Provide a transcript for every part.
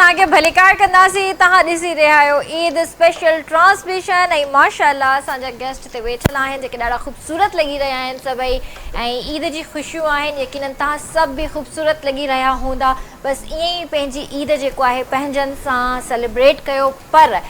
तव्हांखे भलीकार कंदासीं। तव्हां ॾिसी रहिया आहियो ईद स्पेशल ट्रांसमिशन ऐं माशाअल्लाह असांजा गेस्ट हिते वेठल आहिनि जेके ॾाढा ख़ूबसूरत लॻी रहिया आहिनि सभई ऐं ईद जी ख़ुशियूं आहिनि। यकीनन तव्हां सभु बि ख़ूबसूरत लॻी रहिया हूंदा। बसि ईअं ई पंहिंजी ईद जेको आहे पंहिंजनि सां सेलिब्रेट कयो, पर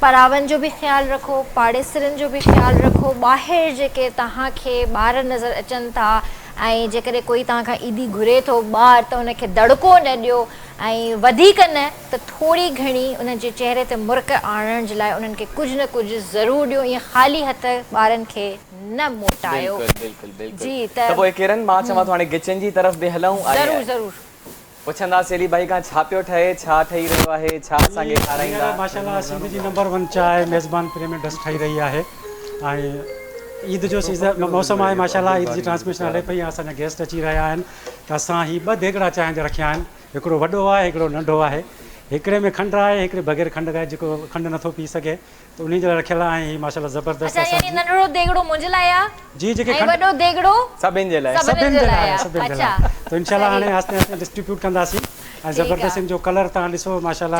परावनि जो बि ख़्यालु रखो, पाड़ेसरनि जो बि ख़्यालु रखो। ॿाहिरि जेके तव्हांखे ॿार नज़र अचनि था ऐं जेकॾहिं कोई तव्हांखां ईदी घुरे थो ॿार त उनखे दड़को न ॾियो ऐं वधीक न त थोरी घणी उनजे चहिरे ते मुर्क आणण जे लाइ उन्हनि खे कुझु न कुझु ज़रूरु ॾियो। ईअं ख़ाली हथ ॿारनि खे न मोटायो। जी त पोइ किरण मां चवां थो हाणे किचन जी तरफ़ बि हलूं। ज़रूरु ज़रूरु पुछंदासीं अली भाई खां छा पियो ठहे, छा ठही रहियो आहे, छा असांखे खाराईंदा? माशाल्लाह सिंध जी नंबर 1 चांहि मेज़बान प्रेमी डस्ट ठही रही आहे ऐं ईद जो सीज़न मौसम आहे। माशाल्लाह ईद जी ट्रांसमिशन हले पई, असांजा गेस्ट अची रहिया आहिनि त असां ही 2 देगड़ा चांहि जा रखिया आहिनि। हिकिड़ो वॾो आहे, हिकिड़ो नंढो आहे। हिकिड़े में खंडु आहे, हिकिड़े बग़ैर खंडु आहे। जेको खंडु नथो पी सघे त उन जे लाइ रखियल आहे। ही माशाल्लाह ज़बरदस्त अच्छा, यानी नंढड़ो देगड़ो मुंहिंजे लाइ आहे जी, जेके ऐं वॾो देगड़ो सभिनि जे लाइ अच्छा। तो इंशाल्लाह हाणे आस्ते आस्ते डिस्ट्रीब्यूट कंदासीं ऐं ज़बरदस्त जो कलर तव्हां ॾिसो माशाल्लाह।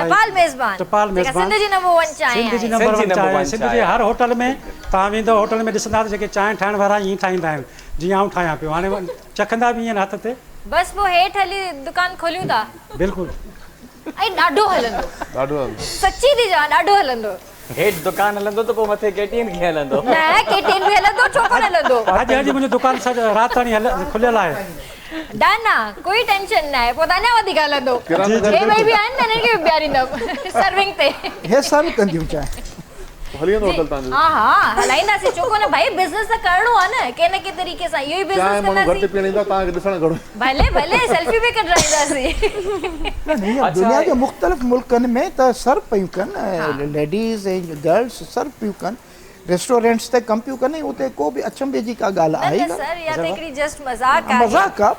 टपाल मेज़बान सिंध जी नंबर 1 चांहि सिंध जी नंबर 1 चांहि। सिंध जे हर होटल में तव्हां वेंदो, होटल में ॾिसंदा त जेके चांहि ठाहिण वारा ईअं ठाहींदा आहिनि जीअं आउं ठाहियां पियो। हाणे चखंदा बि ईअं हथ ते। बसि पोइ हेठि हली दुकान खोलियूं था। बिल्कुलु ऐं ॾाढो हलंदो, सची थी चवां, ॾाढो हलंदो। हेठि दुकान हलंदो त पोइ मथे कैंटीन कीअं हलंदो? न कैंटीन बि हलंदो, छो कोन हलंदो। अॼु मुंहिंजो दुकान राति ताईं खुलियल आहे। डाना कोई टेंशन न आहे, पोइ दाना वधीक हलंदो। हे भई बि आहिनि, हिननि खे बि ॿियारींदमि सर्विंग ते। हे सर्व कंदियूं चांहि हलियो होटल तव्हांजो? हा हा हलाईंदासीं, छो कोन भाई, बिज़नेस त करणो आहे न के न के तरीक़े सां। इहो ई बिज़नेस कंदासीं। घर ते पीअण ईंदा तव्हांखे ॾिसण घणो। भले भले सेल्फी बि कढाईंदासीं। दुनिया जे मुख़्तलिफ़ मुल्कनि में त सर्व पियूं कनि, लेडीज़ ऐं गर्ल्स सर्व पियूं कनि, रेस्टोरेंट्स ते कम पियूं कनि। उते को बि अचंभे जी का ॻाल्हि आहे न सर, या त हिकिड़ी जस्ट मज़ाक आहे। मज़ाक आहे,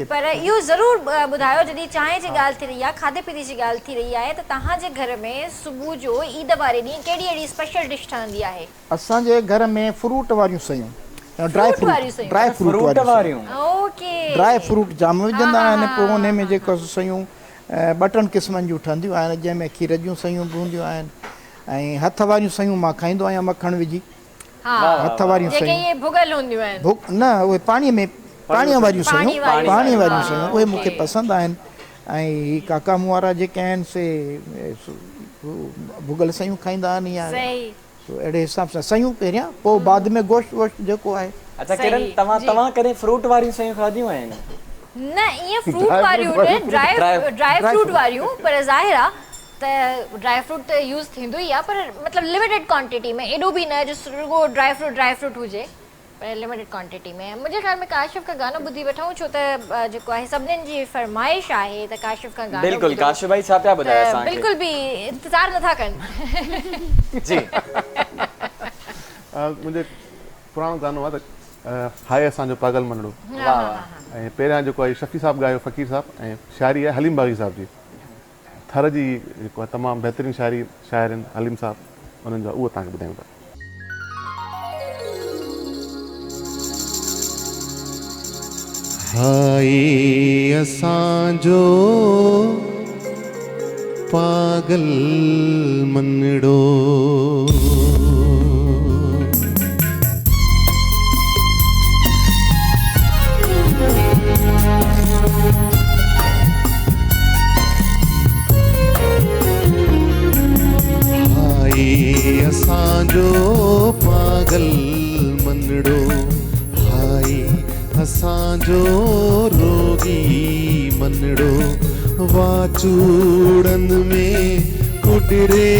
पर इहो ज़रूरु ॿुधायो जॾहिं चांहि जी ॻाल्हि थी रही आहे, खाधे पीते जी ॻाल्हि थी रही आहे, त तव्हांजे घर में सुबुह जो ईद वारे ॾींहुं कहिड़ी अहिड़ी स्पेशल डिश ठहंदी आहे? असांजे घर में फ्रूट वारियूं सयूं, ड्राई फ्रूट वारियूं, ड्राई फ्रूट जाम विझंदा आहिनि। पोइ हुन में जेको सयूं 2 क़िस्मनि जूं ठहंदियूं आहिनि, जंहिंमें खीर जूं सयूं बि हूंदियूं आहिनि ऐं हथ वारियूं सयूं मां खाईंदो आहियां मखण विझी। हथ वारियूं सयूं भुॻल हूंदियूं आहिनि न, उहे पाणीअ वारियूं सयूं उहे मूंखे पसंदि आहिनि। ऐं काका मूं वारा जेके आहिनि से भुॻल सयूं खाईंदा आहिनि या अहिड़े हिसाब सां सयूं पहिरियां, पोइ बाद में गोश्त वोश्त जेको आहे। अच्छा किरण, तव्हां कॾहिं फ्रूट वारियूं सयूं खाधियूं आहिनि? न, ईअं फ्रूट वारियूं न, ड्राई फ्रूट वारियूं, पर ज़ाहिर आहे त ड्राई फ्रूट त यूज़ थींदो ई आहे, पर मतिलबु लिमिटेड क्वांटिटी में। एॾो बि न जो रुगो ड्राई फ्रूट हुजे, पर लिमिटेड क्वांटिटी में। मुंहिंजे ख़्याल में काशिफ का गानो ॿुधी वठूं, छो त जेको आहे सभिनीनि जी फरमाइश आहे त काशिफ का गानो। बिल्कुलु, काशिफ भाई छा पिया ॿुधायो असांखे? बिल्कुलु बि इंतज़ारु नथा कनि। जी मुंहिंजो पुराणो गानो आहे त हाय असांजो पागल मनड़ो। ऐं पहिरियां जेको आहे शफ़ी साहब ॻायो, फ़कीर साहब, ऐं शाइरी आहे हलीम बाग़ी साहब जी। थर जी जेको आहे तमामु बहितरीनु शाइर आहिनि हलीम साहब, उन्हनि जा उहो तव्हांखे ॿुधायूं था। हाय असांजो पागल मनड़ो, असांजो पागल मनड़ो, हाय असांजो रोगी मनड़ो, वाचूड़न में कुडरे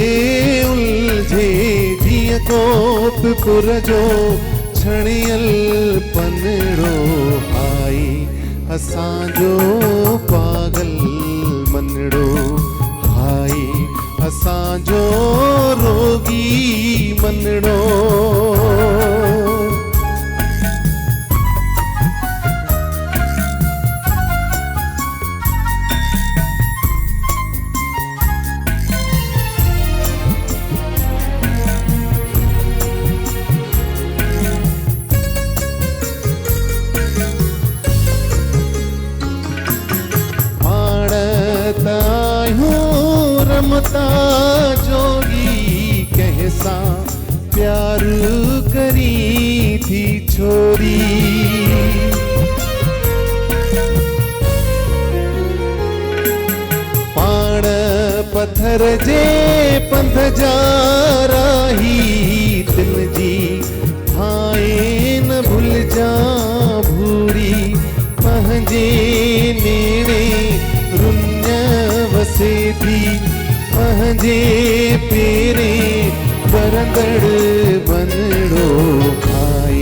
उलझे जीअं कोप पुर जो छणियल पनड़ो, हाय असांजो पागल मनड़ो, हाय असांजो रोगी मनड़ो। पाण त आहियूं जोगी कैसा प्यार करी थी छोरी पाण पत्थर जे पंध जा राही दिल जी भाए न भूल जा भूरी पंहिंजे नेड़े रुञ वसे थी पंहिंजे पेरे परंदड़ बनड़ो हाय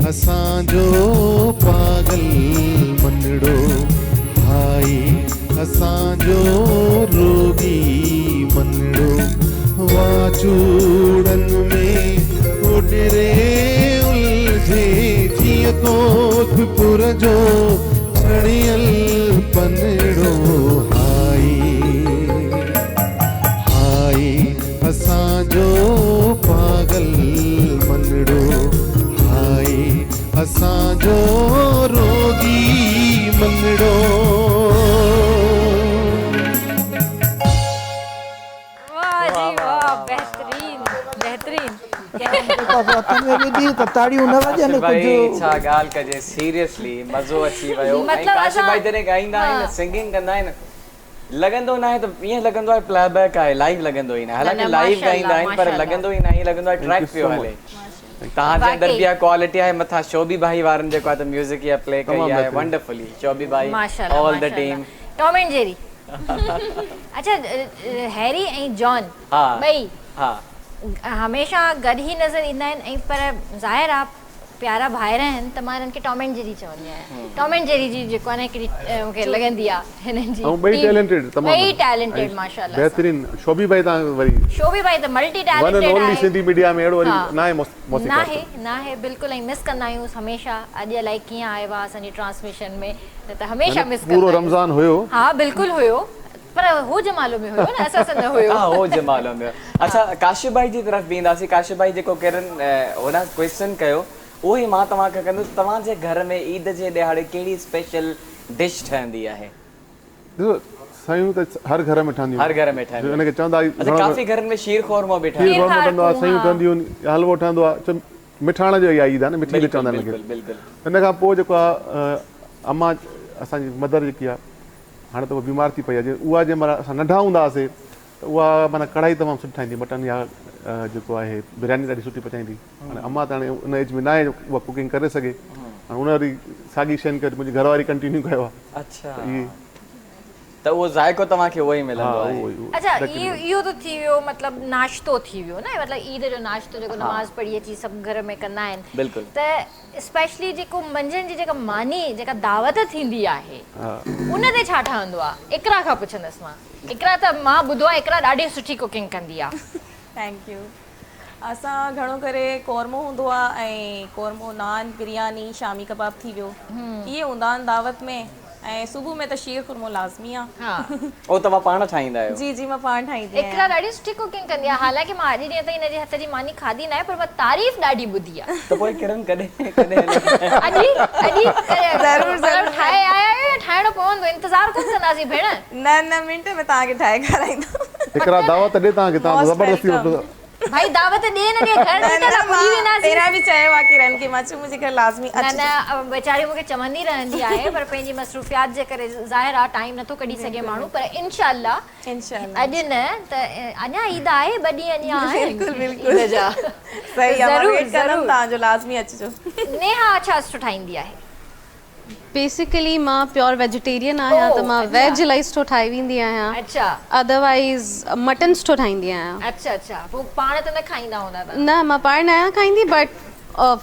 असांजो पागल मनड़ो हाय असांजो रोगी मनड़ो वाचूड़न में उडरे उलझे जीअं कोटपुर जो छड़ियल पनड़ो हाय असांजो पागल मनड़ो हाय असांजो रोगी मनड़ो वाह जी वाह, बेहतरीन बेहतरीन। ताड़ियूं न वॼनि भाई कुझु छा ॻाल्हि कजे सीरियसली मज़ो अची वियो। मतलब काशिफ असां- भाई जॾहिं ॻाईंदा आहिनि सिंगिंग कंदा आहिनि लॻंदो न आहे त ईअं लॻंदो आहे प्लेबैक आहे लाइव लॻंदो ई न आहे। हालांकि न, लाइव माशाल्लाह, ॻाईंदा आहिनि पर माशाल्लाह। लॻंदो ई न आहे, लॻंदो आहे ट्रैक पियो हले। तव्हांजे अंदर बि इहा क्वालिटी आहे, मथां शोबी भाई वारनि जेको आहे त म्यूज़िक इहा प्ले कई तमामु आहे बहितरीन। वंडरफुली। शोबी भाई माशाल्लाह ऑल द माशाल्लाह। टीम। Tom and Jerry. अच्छा, हैरी ऐं जॉन हा ॿई हा हमेशह गॾु ई नज़र ईंदा आहिनि ऐं पर ज़ाहिर आहे प्यारा भाइर आहिनि त मां हिननि खे टॉम एंड जेरी चवंदी आहियां। टॉम एंड जेरी जी जेको आहे न हिकिड़ी मूंखे लॻंदी आहे हिननि जी ऐं ॿई टैलेंटेड तमामु ॿई टैलेंटेड माशाल्लाह। बहितरीन शोभी भाई तव्हां वरी शोभी भाई त multi one and talented only आहे। सिंधी मीडिया में अहिड़ो वरी हाँ। न आहे मौसीक़ार। नाहे नाहे बिल्कुलु ऐं मिस कंदा आहियूं हमेशह। अॼु अलाए कीअं आयो आहे असांजी ट्रांसमिशन में न त हमेशह मिस कंदा पूरो आहियूं। रमज़ान हुयो हा बिल्कुलु हुयो पर हो जमालो में हुयो न, असां सां न हुयो। हाँ हो जमालो में। अच्छा काशिफ भाई जी तरफ़ बि ईंदासीं। काशिफ भाई जेको किरन हुन क्वेश्चन कयो उहो ई मां तव्हांखे कंदुसि। तव्हांजे घर में ईद जे ॾियारे कहिड़ी स्पेशल डिश ठहंदी आहे? ॾिसो सयूं त हर घर में ठहंदियूं हर घर में ठहंदी हिनखे चवंदा अच्छा काफ़ी घरनि में शीर ख़ोरमा बि खीर ठहंदी ख़ोरमा ठहंदो आहे, सयूं हा। ठहंदियूं आहिनि, हलवो ठहंदो आहे। मिठाण जो इहा ईद आहे न, मिठी ईद चवंदा आहिनि बिल्कुलु हिनखे। बिल्कुलु। हिन खां पोइ जेको आहे अम्मा असांजी मदर जेकी आहे हाणे त उहा बीमार थी पई आहे। उहा जंहिं महिल असां नंढा हूंदा हुआसीं त उहा माना कढ़ाई तमामु सुठी ठाहींदी, मटन या जेको आहे बिरयानी ॾाढी सुठी पचाईंदी। हाणे अम्मा त हाणे उन एज में न आहे उहा कुकिंग करे सघे। हाणे उन वरी साॻी शयुनि खे मुंहिंजी घरवारी कंटिन्यू कयो आहे। अच्छा इहे त उहो ज़ाइक़ो तव्हांखे उहो ई मिलंदो आहे। अच्छा इहो त थी वियो मतिलबु नाश्तो थी वियो न, मतिलबु ईद जो नाश्तो जेको नमाज़ पढ़ी अची सभु घर में कंदा आहिनि। बिल्कुलु। त स्पेशली जेको मंझंदि जी जेका मानी जेका दावत थींदी आहे उन ते छा ठहंदो आहे? इकरा खां पुछंदसि मां। इकरा त मां ॿुधो आहे इकरा ॾाढी सुठी कुकिंग कंदी आहे। Thank U. असां घणो करे कोरमो हूंदो आहे ऐं कोरमो नान बिरयानी शामी कबाब थी वियो इहे हूंदा आहिनि दावत में। ऐं सुबुह में त शीर खुरमो लाज़मी आहे। हा उहो तव्हां पाण ठाहींदा आहियो? जी जी मां पाण ठाहींदी आहियां। इकरा ॾाढी सुठी कुकिंग कंदी आहे। हालांकि मां अॼु ॾींहं ताईं हिनजे हथ जी मानी खाधी न आहे पर मां तारीफ़ ॾाढी ॿुधी आहे। त पोइ किरन कॾहिं कॾहिं ज़रूरु ठाहे आया आहियो या ठाहिणो पवंदो? इंतज़ारु कोन कंदासीं भेण। न मिंट में तव्हांखे ठाहे खाराईंदमि। हिकिड़ा दावत ॾे तव्हांखे, तव्हां Most ज़बरदस्ती welcome। भाई दावत ॾे न ॾे घर में त भुली वेंदासीं। पहिरियां बि चयो आहे किरन खे, मां चयो मुंहिंजे घर लाज़मी न न वेचारी मूंखे चवंदी रहंदी आहे पर पंहिंजी मसरूफ़ियात जे करे ज़ाहिर आहे टाइम नथो कढी सघे माण्हू। पर इनशाला अॼु न त अञा ईद आहे, ॿ ॾींहं अञा आहिनि ईद जा। सही आहे, ज़रूरु, वेट कंदमि, ज़रूरु। तव्हांजो लाज़मी अचिजो। नेहा छा ठाहींदी आहे? बेसिकली मां प्योर वेजिटेरियन आहियां त मां वेज इलाही सुठो ठाहे वेंदी आहियां। अच्छा अदरवाइज़ मटन सुठो ठाहींदी आहियां। अच्छा अच्छा पोइ पाण त न खाईंदा हूंदा तव्हां? न मां पाण न आहियां खाईंदी बट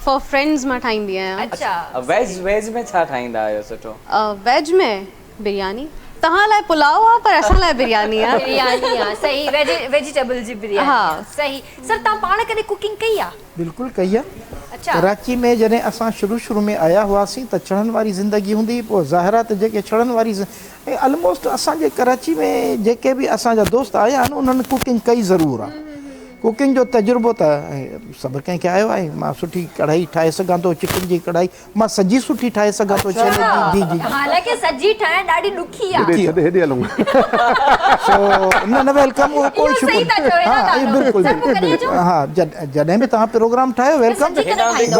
फॉर फ्रेंड्स मां ठाहींदी आहियां। अच्छा वेज में छा ठाहींदा आहियो सुठो? वेज में बिरयानी। तव्हां लाइ पुलाव आहे पर असां लाइ बिरयानी आहे। बिरयानी आहे सही, वेजिटेबल जी बिरयानी। हा। सही। सर तव्हां पाण कॾहिं कुकिंग कई आहे? बिल्कुलु कई आहे। अच्छा कराची में जॾहिं असां शुरू में आया हुआसीं त चढ़नि वारी ज़िंदगी हूंदी, पोइ ज़ाहिरात जेके चढ़नि वारी ऐं ऑलमोस्ट असांजे कराची में जेके बि असांजा दोस्त आया आहिनि उन्हनि कुकिंग कई ज़रूरु आहे। कुकिंग जो तजुर्बो त सभु कंहिंखे आयो आहे। मां सुठी कढ़ाई ठाहे सघां थो, चिकन जी कढ़ाई मां सॼी सुठी ठाहे सघां थो। छेले जी जी हालांकि सजी ठाहिण ॾाढी ॾुखी आहे। हेॾे हलूं। न वेलकम, उहो कोई शुक्र। हा बिल्कुलु। हा जॾहिं बि तव्हां प्रोग्राम ठाहियो वेलकम।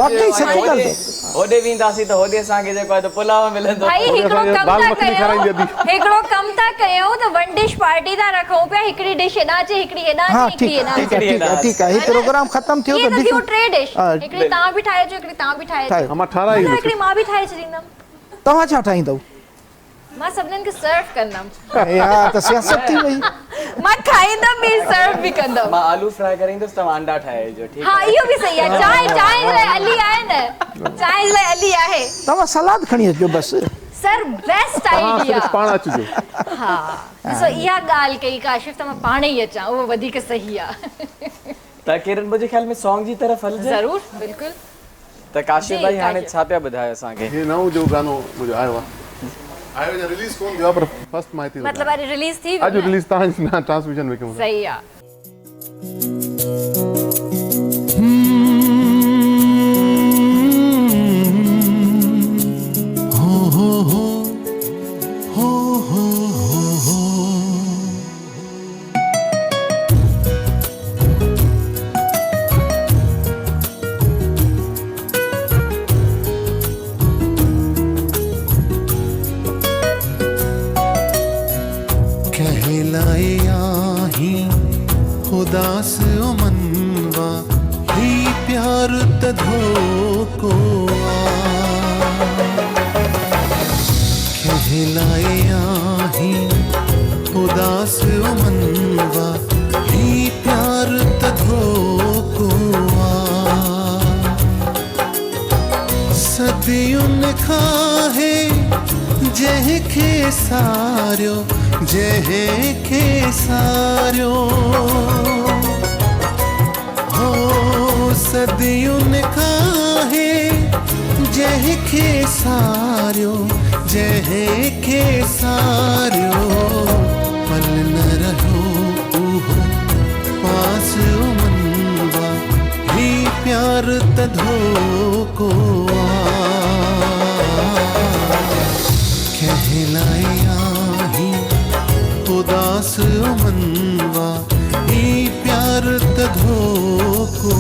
वाकई सची ॻाल्हि। होॾे वेंदासीं त होॾे असांखे जेको आहे त पुलाव मिलंदो। भाई हिकिड़ो कम था कयूं त वन डिश पार्टी था रखूं पिया, हिकिड़ी डिश हेॾां अचे, हिकिड़ी हेॾां हा अचे, हिकिड़ी हेॾां अचे। ठीक है, ये प्रोग्राम खत्म थियो ये तो थियो टे डिश, हिकिड़ी तव्हां बि ठाहे अचो, हिकिड़ी तव्हां बि ठाहे अचो। मां ठाराई हिकिड़ी मां बि ठाहे छॾींदमि। तव्हां छा ठाहींदव? मां सभिनीनि खे सर्व कंदमि। यार त सियासत थी वई। मां खाईंदमि बि सर्व बि कंदमि। मां आलू फ्राई करींदुसि, तव्हां अंडा ठाहे अचो। ठीक हाँ इहो बि सही आहे। चांहि लाइ अली आहे न, चांहि लाइ अली आहे। तव्हां सलाद खणी अचो बस। Sir best idea. पाण अचिजो। हा ॾिसो इहा ॻाल्हि कई काशिफ, त मां पाण ई अचां, उहो वधीक सही आहे। त किरण मुंहिंजे ख्याल में सॉन्ग जी तरफ़ हलजे। ज़रूर बिल्कुलु। त काशिफ भाई हाणे छा पिया ॿुधायो असांखे? हे नओं जो गानो मुंहिंजो आयो आहे, रिलीज़ कोन थियो आहे पर फर्स्ट मां थी मतलब अरे रिलीज थी अॼु रिलीज़ तव्हांजी ट्रांसमिशन में कयूं। सही आहे। उदास ओ मनवा ही प्यार तधोको कहलाए आही उदास ओ मनवा ही प्यार तधोको सदियुन खाहे जह खे सारियो जह खे सारियो हो सदियुन खाहे जह खे सारियो जह खे सारियो पल न रहो उहो पास मनवा ही प्यार तधोको कहलाए आही उदास मनवा ही प्यार तधोको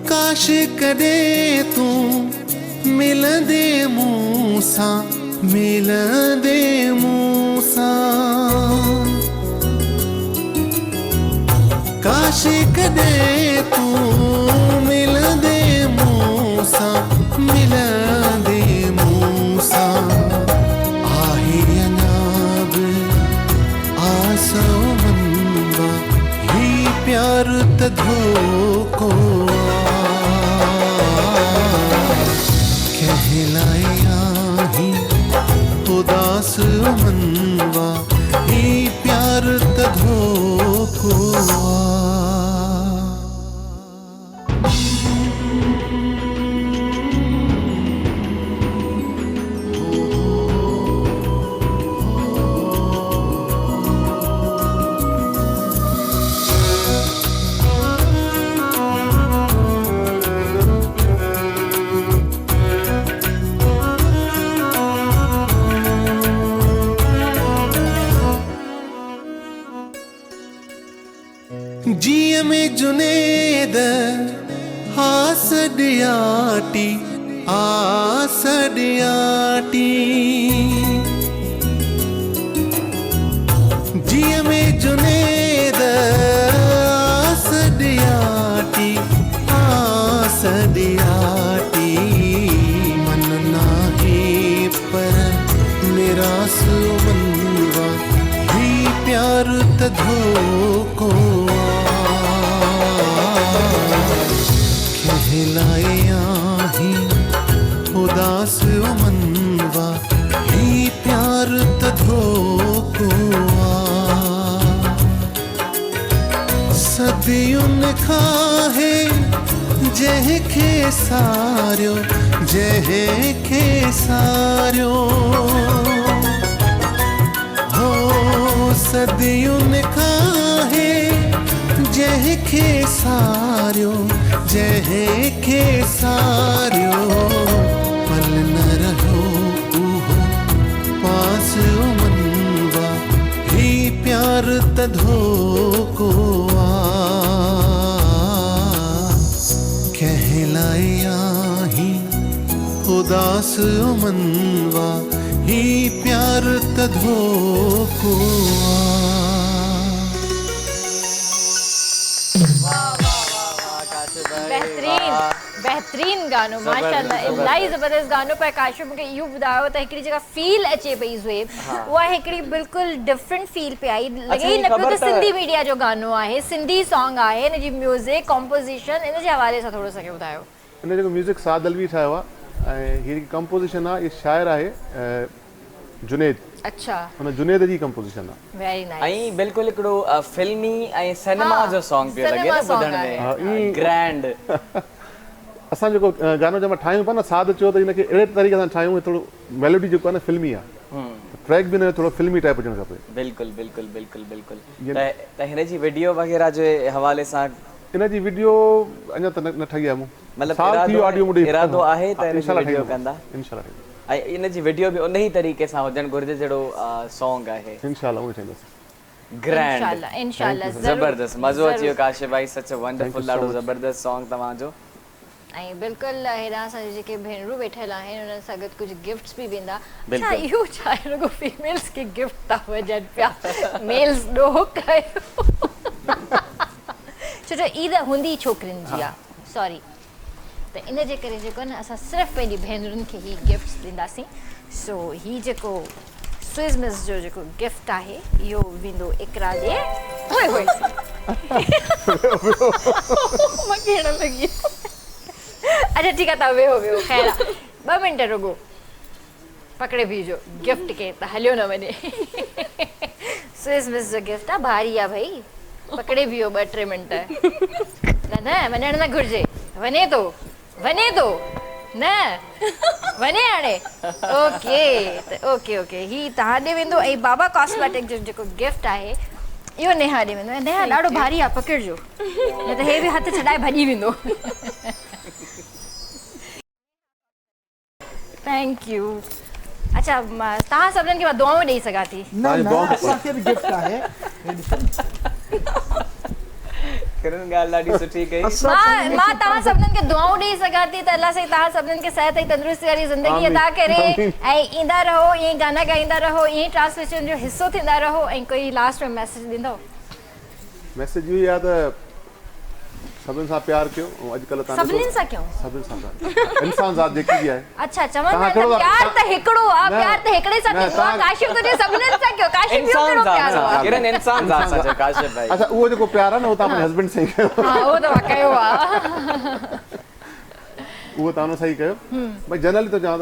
काश कदे तू मिलंदे मूंसा मिलंदे मूंसा काश कदे तू मिलंदे मूंसा मिलंदे मूंसा आहे अनाब आसो मनवा ही प्यार तधोको कहलाए आही उदास मनवा ही प्यार तधोको जिय में जुनेद आसडियाटी आसडियाटी जिय में जुनेद आसडियाटी आसडियाटी मन नाही रास मनवा ही प्यार तधो को कहलाए आही उदास मनवा ही प्यार तधो को सदियुन खाहे जह खे सारियो जह खे सारियो हो सदियुन खाहे जह खे सारियो जह खे सारियो पल न रहो उहो पास मनवा ही प्यार तधो को कहलाए आही उदास मनवा ही प्यार तधो को बेहतरीन गानो माशाल्लाह इलाही ज़बरदस्त गानो पर काशिफ मूंखे इहो ॿुधायो त हिकिड़ी जेका फील अचे पई ज़ुएब उहा हिकिड़ी बिल्कुलु डिफरेंट फील पे आई लॻे ई न पियो त सिंधी मीडिया जो गानो आहे सिंधी सॉन्ग आहे हिन जी म्यूज़िक कॉम्पोज़िशन इन जे हवाले सां थोरो सो ॿुधायो इन जेको म्यूज़िक साद अलवी ठाहियो आहे ऐं हीअ कंपोज़िशन आहे इहा शाइर आहे जुनेद अच्छा हुन जुनेद जी कंपोज़िशन आहे वेरी नाइस ऐं बिल्कुलु हिकिड़ो फिल्मी ऐं सिनेमा जो सॉन्ग पियो लॻे न ॿुधण में ग्रैंड असां जेको गानो जंहिं महिल ठाहियूं पिया न साद चयो त हिनखे अहिड़े तरीक़े सां ठाहियूं थोरो मेलोडी जेको आहे न फिल्मी आहे ट्रैक बि न थोरो फिल्मी टाइप हुजणु खपे बिल्कुलु बिल्कुलु बिल्कुलु बिल्कुलु त हिन जी वीडियो वग़ैरह जे हवाले सां इन जी वीडियो अञा त न ठही आहे मूं मतिलबु इरादो आहे त वीडियो कंदा इंशाल्लाह ऐं इन जी वीडियो बि उन ई तरीक़े सां हुजणु घुरिजे जहिड़ो सॉन्ग आहे इंशाल्लाह उहो ठाहींदासीं ग्रैंड इंशाल्लाह ज़बरदस्त मज़ो अची वियो काशिफ भाई सच वंडरफुल ॾाढो ज़बरदस्त सॉन्ग तव्हांजो ऐं बिल्कुलु हेॾां असांजे जेके भेनरूं वेठल आहिनि उन्हनि सां गॾु कुझु गिफ्ट्स बि वेंदा छा इहो छा आहे रुॻो फीमेल्स खे गिफ्ट था वञनि पिया मेल्स ॾोह कयो छो जो ईद हूंदी छोकिरियुनि जी आहे सॉरी त इन जे करे जेको आहे न असां सिर्फ़ु पंहिंजी भेनरुनि खे ई गिफ्ट्स ॾींदासीं सो हीउ जेको स्विस मिस जो जेको गिफ्ट आहे इहो वेंदो इकरा ॾे ओए होए मूंखे अहिड़ो लॻी अच्छा ठीकु आहे तव्हां वेहो वेहो ख़ैर आहे 2 मिंट रुॻो पकड़े बीहजो गिफ्ट खे त हलियो न वञे स्विस मिस जो गिफ्ट आहे भारी आहे भई पकड़े बीहो 2-3 मिंट न वञणु न घुरिजे वञे थो न वञे हाणे ओके त ओके ओके हीउ तव्हां ॾे वेंदो ऐं बाबा कॉस्मेटिक जो जेको गिफ्ट आहे इहो नेहा ॾे वेंदो ऐं नेहा ॾाढो भारी आहे पकड़िजो न त हे बि हथु छॾाए भॼी वेंदो थैंक यू अच्छा तव्हां सभिनीनि खे मां दुआऊं ॾेई सघां थी न असांखे बि गिफ्ट आहे किरण ॻाल्हि ॾाढी सुठी कई मां तव्हां सभिनीनि खे दुआऊं ॾेई सघां थी त अलाह साईं तव्हां सभिनीनि खे सिहत ऐं तंदुरुस्ती वारी ज़िंदगी अदा करे ऐं ईंदा रहो ईअं गाना ॻाईंदा रहो ईअं ट्रांसलेशन जो हिसो थींदा रहो ऐं कोई लास्ट में मैसेज ॾींदो मैसेज इहो ई आहे त सभिनि सां प्यार कयो ऐं अॼुकल्ह तव्हां सभिनीनि सां कयूं सभिनि सां प्यार इंसान ज़ात जेकी बि आहे अच्छा चवंदा आहिनि त प्यार त हिकिड़ो आहे प्यार त हिकिड़े सां थींदो आहे काशिफ तुंहिंजे सभिनीनि सां कयो काशिफ ॿियो कहिड़ो प्यार आहे किरण इंसान ज़ात सां चयो काशिफ भाई अच्छा उहो जेको प्यार आहे न उहो तव्हां पंहिंजे हस्बैंड सां ई कयो हा उहो त मां कयो आहे उहो तव्हां हुन सां ई कयो भई जनरली त चवां त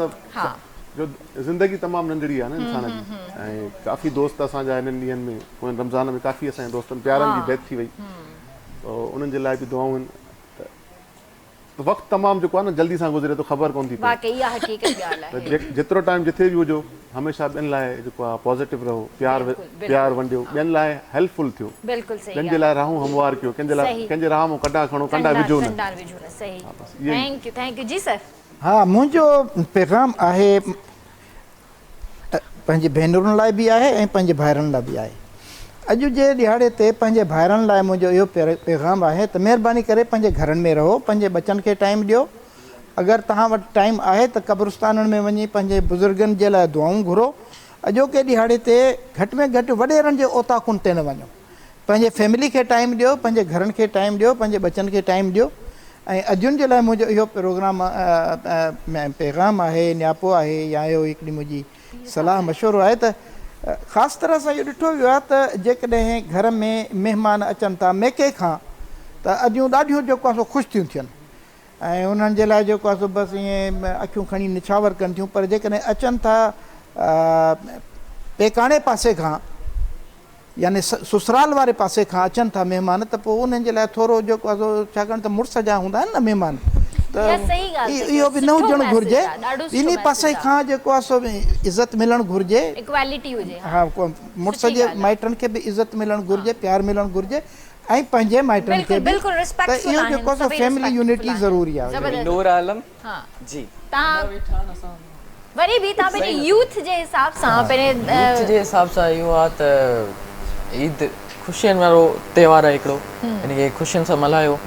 जो ज़िंदगी तमामु नंढड़ी आहे न इंसान जी ऐं काफ़ी दोस्त असांजा हिननि ॾींहंनि में पोइ रमज़ान में काफ़ी असांजे दोस्तनि प्यारनि जी बैत थी वई तो उन्हनि जे लाइ बि दुआऊं आहिनि त वक़्तु तमामु जेको आहे न जल्दी सां गुज़रे थो ख़बर कोन थी पए जेतिरो टाइम जिथे बि हुजो हमेशह ॿियनि लाइ जेको आहे पॉज़िटिव रहो प्यार वंडियो ॿियनि लाइ हेल्पफुल थियो ॿियनि जे लाइ राहूं हमवार कयो कंहिंजे राह मां कॾा खणो कंडा विझो न थैंक यू जी सर हा मुंहिंजो पैगाम आहे पंहिंजे भेनरुनि लाइ बि आहे ऐं पंहिंजे भाइरनि लाइ बि आहे अॼु जे ॾिहाड़े ते पंहिंजे भाइरनि लाइ मुंहिंजो इहो पैगाम आहे त महिरबानी करे पंहिंजे घरनि में रहो पंहिंजे बचनि खे टाइम ॾियो अगरि तव्हां वटि टाइम आहे त क़ब्रिस्ताननि में वञी पंहिंजे बुज़ुर्गनि जे लाइ दुआऊं घुरो अॼोके ॾिहाड़े ते घटि में घटि वॾेरनि जे ओताकुनि ते न वञो पंहिंजे फैमिली खे टाइम ॾियो पंहिंजे घरनि खे टाइम ॾियो पंहिंजे बचनि खे टाइम ॾियो ऐं अॼुनि जे लाइ मुंहिंजो इहो प्रोग्राम पैगाम आहे नियापो आहे या इहो हिकिड़ी मुंहिंजी सलाह मशवरो आहे त ख़ासि तरह सां इहो ॾिठो वियो आहे त जेकॾहिं घर में महिमान अचनि था मेके खां त अॼूं ॾाढियूं जेको आहे सो ख़ुशि थियूं थियनि ऐं उन्हनि जे लाइ जेको आहे सो बसि ईअं अखियूं खणी निछावर कनि थियूं, पर जेकॾहिं अचनि था पेकाणे पासे खां यानी ससुराल वारे पासे खां अचनि था महिमान त पोइ उन्हनि जे लाइ थोरो जेको आहे सो छाकाणि त मुड़ुस जा हूंदा आहिनि न महिमान त इहो बि न हुजणु घुरिजे, इन पासे खां जेको आहे सो इज़त मिलणु घुरिजे, इक्वालिटी हुजे। हा, मुड़ुस जे माइटनि खे बि इज़त मिलणु घुरिजे, प्यार मिलणु घुरिजे ऐं पंहिंजे माइटनि खे बि, त इहो जेको आहे सो फैमिली यूनिटी ज़रूरी आहे। नूर आलम जी वरी बि तव्हां पंहिंजे यूथ जे हिसाब सां यूथ जे हिसाब सां इहो आहे त ईद ख़ुशियुनि वारो त्योहार आहे हिकिड़ो, इन खे ख़ुशियुनि सां मल्हायो।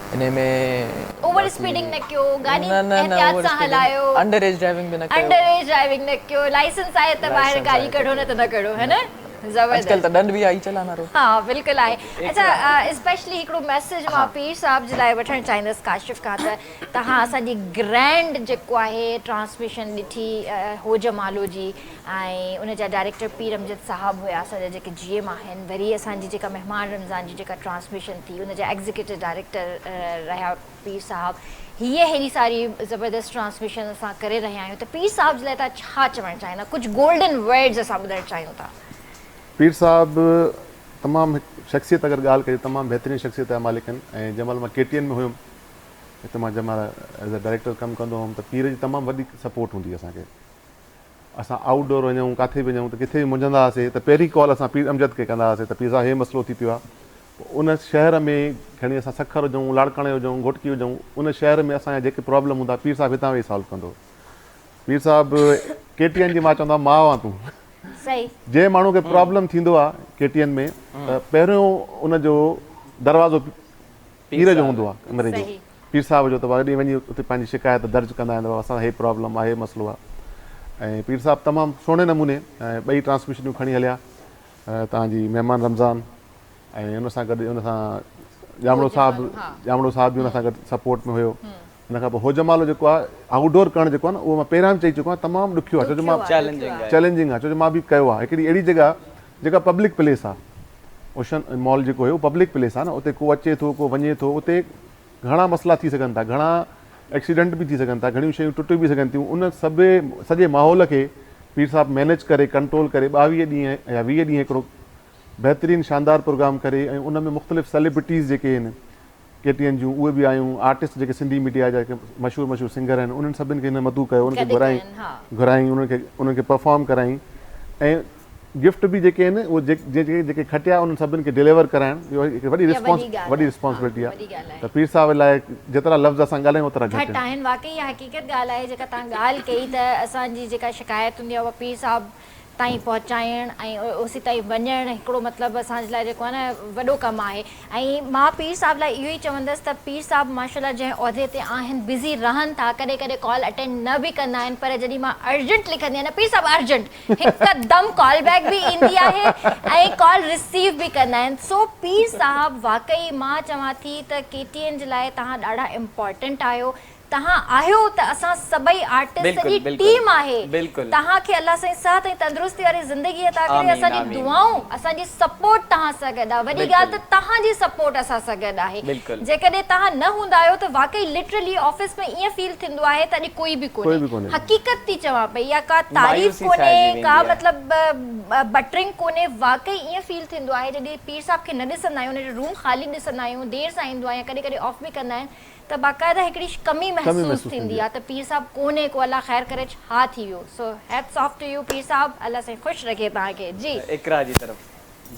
इन में ओवर स्पीडिंग न कयो, गाॾी एहतियात सां हलायो, अंडर एज ड्राइविंग बि न कयो, अंडर एज ड्राइविंग न कयो, लाइसेंस आहे त ॿाहिरि गाॾी कढो न त न कढो, है न? अॼुकल्ह त दंड बि आई चलाना रो। हा बिल्कुलु आहे। अच्छा, स्पेशली हिकिड़ो मैसेज मां पीर साहब जे लाइ वठणु चाहींदसि काशिफ खां, त तव्हां असांजी ग्रैंड जेको आहे ट्रांसमिशन ॾिठी हो जमालो जी, ऐं उन जा डायरेक्टर पीर अमजद साहब हुया असांजा जेके GM आहिनि, वरी असांजी जेका महिमान रमज़ान जी जेका ट्रांसमिशन थी उन जा एग्ज़ीक्यूटिव डायरेक्टर रहिया पीर साहब, हीअ हेॾी सारी ज़बरदस्त ट्रांसमिशन असां करे रहिया आहियूं, त पीर साहब जे लाइ तव्हां छा चवणु चाहींदा, कुझु गोल्डन वर्ड्स असां ॿुधणु चाहियूं था? पीर साहब तमामु शख़्सियत अगरि ॻाल्हि कजे तमामु बहितरीनु शख़्सियत जा मालिक आहिनि। ऐं जंहिं महिल मां KTN में हुयुमि, हिते मां जंहिं महिल एज़ अ डायरेक्टर कमु कंदो हुउमि, त पीर जी तमामु वॾी सपोर्ट हूंदी असांखे। असां आउटडोर वञूं, किथे बि वञूं, त किथे बि मुंझंदा हुआसीं त पहिरीं कॉल असां पीर अमजद खे कंदा हुआसीं त पीर साहब हे मसइलो थी पियो आहे। उन शहर में खणी असां सखर हुजूं, लाड़काणे हुजूं, घोटकी हुजूं, उन शहर में असांजा जेके प्रॉब्लम हूंदा पीर साहब हितां वेही सॉल्व कंदो। पीर साहब KTN जी मां चवंदो आहियां माउ आहे तूं। जंहिं माण्हू खे प्रॉब्लम थींदो आहे KTN में त पहिरियों उनजो दरवाज़ो पीर जो हूंदो आहे, कमरे जो, पीर साहब जो, त वरी वञी उते पंहिंजी शिकायत दर्ज कंदा आहिनि, असां हे प्रॉब्लम आहे, हे मसइलो आहे। ऐं पीर साहब तमामु सुहिणे नमूने ॿई ट्रांसमिशनूं खणी हलिया, तव्हांजी महिमान रमज़ान ऐं उन सां गॾु उन सां जामड़ो साहब बि उन सां गॾु सपोर्ट में हुयो। उन खां पोइ हो जमालो जेको आहे आउटडोर करणु जेको आहे न, उहो मां पहिरियां बि चई चुको आहियां तमामु ॾुखियो आहे, छो जो मां चैलेंजिंग आहे, छो जो मां बि कयो आहे। हिकिड़ी अहिड़ी जॻह जेका पब्लिक प्लेस आहे, ओशन मॉल जेको हुयो पब्लिक प्लेस आहे न, उते को अचे थो, को वञे थो, उते घणा मसइला थी सघनि था, घणा एक्सीडेंट बि थी सघनि था, घणियूं शयूं टुटी बि सघनि थियूं। उन सॼे माहौल खे पीर साहब मैनेज करे, कंट्रोल करे 22 ॾींहं या 20 ॾींहं हिकिड़ो बहितरीनु शानदार प्रोग्राम करे, ऐं उन में मुख़्तलिफ़ सेलिब्रिटीज़ जेके आहिनि KTN जूं उहे बि आयूं, आर्टिस्ट जेके सिंधी मीडिया जा जेके मशहूरु सिंगर आहिनि, उन्हनि सभिनि खे हिन मदू कयो, उनखे घुराई, उन्हनि खे परफॉर्म कराई, ऐं गिफ्ट बि जेके आहिनि उहे जेके खटिया उन्हनि सभिनि खे डिलीवर कराइणु, इहो हिकु वॾी रिस्पॉन्सिबिलिटी आहे। त पीर साहब लाइ जेतिरा लफ़्ज़ असां ॻाल्हायूं ओतिरा घटि आहिनि। वाक़ई हक़ीक़त ॻाल्हि आहे जेका तव्हां ॻाल्हि कई, त असांजी जेका शिकायत हूंदी आहे उहा पीर साहब ताईं पहुचाइणु ऐं उसी ताईं वञणु हिकिड़ो मतिलबु असांजे लाइ जेको आहे न वॾो कमु आहे। ऐं मां पीर साहब लाइ इहो ई चवंदसि त पीर साहब माशाल्लाह जंहिं उहिदे ते आहिनि, बिज़ी रहनि था, कॾहिं कॾहिं कॉल अटेंड न बि कंदा आहिनि, पर जॾहिं मां अर्जेंट लिखंदी आहियां न पीर साहब अर्जेंट, हिकदमि कॉल बैक बि ईंदी आहे ऐं कॉल रिसीव बि कंदा आहिनि। सो पीर साहब वाक़ई मां चवां थी त KTN जे लाइ तव्हां ॾाढा इम्पोर्टेंट आहियो। तव्हां आहियो त असां सभई आर्टिस्ट जी टीम आहे, तव्हांखे अल्लाह साईं सिहत ऐं तंदुरुस्ती वारी ज़िंदगी अता करे, असांजी दुआऊं, असांजी सपोर्ट तव्हां सां गॾु आहे। वॾी ॻाल्हि त तव्हांजी सपोर्ट असां सां गॾु आहे। जेकॾहिं तव्हां न हूंदा आहियो त वाक़ई लिटरली ऑफिस में ईअं फील थींदो आहे त अॼु कोई बि कोन्हे। हक़ीक़त थी चवां पई, या का तारीफ़ कोन्हे, का मतिलबु बटरिंग कोन्हे, वाक़ई ईअं फील थींदो आहे जॾहिं पीर साहब खे न ॾिसंदा आहियूं, उनजो रूम ख़ाली ॾिसंदा आहियूं, देरि सां ईंदो आहे, कॾहिं कॾहिं ऑफ बि कंदा आहिनि, त बाक़ाइदा हिकिड़ी कमी महसूस थींदी आहे त पीर साहब कोन्हे को, अल्लाह ख़ैर करे छा थी वियो। So hats off to you Pir Sahab, अल्लाह साईं ख़ुशि रखे तव्हांखे। जी इकरा जी तरफ़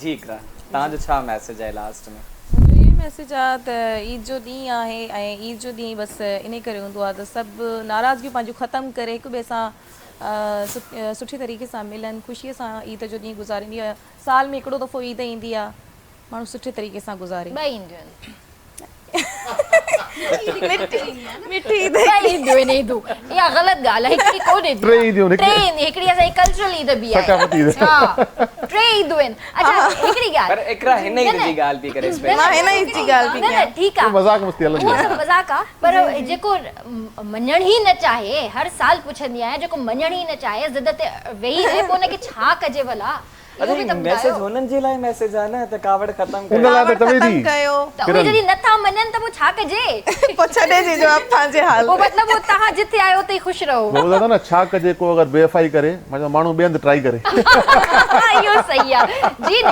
जी, इकरा तव्हांजो छा मैसेज आहे लास्ट में? मुंहिंजो इहो मैसेज आहे त ईद जो ॾींहुं आहे ऐं ईद जो ॾींहुं बसि इन करे हूंदो आहे त सभु नाराज़गियूं पंहिंजूं ख़तमु करे हिक ॿिए सां सुठी तरीक़े सां मिलनि, ख़ुशीअ सां ईद जो ॾींहुं गुज़ारींदी आहे। साल में हिकिड़ो दफ़ो ईद ईंदी आहे, माण्हू सुठे तरीक़े सां गुज़ारे। ॿई ईंदियूं आहिनि, मिठी ईद इहा ग़लति ॻाल्हि आहे, हिकिड़ी कोन्हे, टे ईंदियूं, हिकिड़ी असांजी कल्चरल ईद बि आहे। टे ईदूं आहिनि अच्छा हिकिड़ी ॻाल्हि पर एकरा हिन ई जी ॻाल्हि पई करे स्पेशल मां हिन ई जी ॻाल्हि पई न कयां ठीकु आहे मज़ाक मस्ती हलंदी उहो आहे त मज़ाक आहे पर जेको मञण ई न चाहे हर साल पुछंदी आहियां जेको मञण ई न चाहे ज़िद ते वेही रहे पोइ हुनखे छा कजे भला इहो बि त मैसेज ॿुधायो हुननि जे लाइ मैसेज आहे न त कावड़ ख़तम उन लाइ त चवे थी कयो त उहे जॾहिं नथा मञनि त पोइ छा कजे पोइ छॾे ॾिजो अब तव्हांजे हाल पोइ मतिलबु तव्हां जिथे आहियो उते ई ख़ुशि रहो वो ॿुधायो था न छा कजे को अगरि बेवफ़ाई करे मतलब माण्हू ॿिए हंधि ट्राई करे इहो सही आहे जी न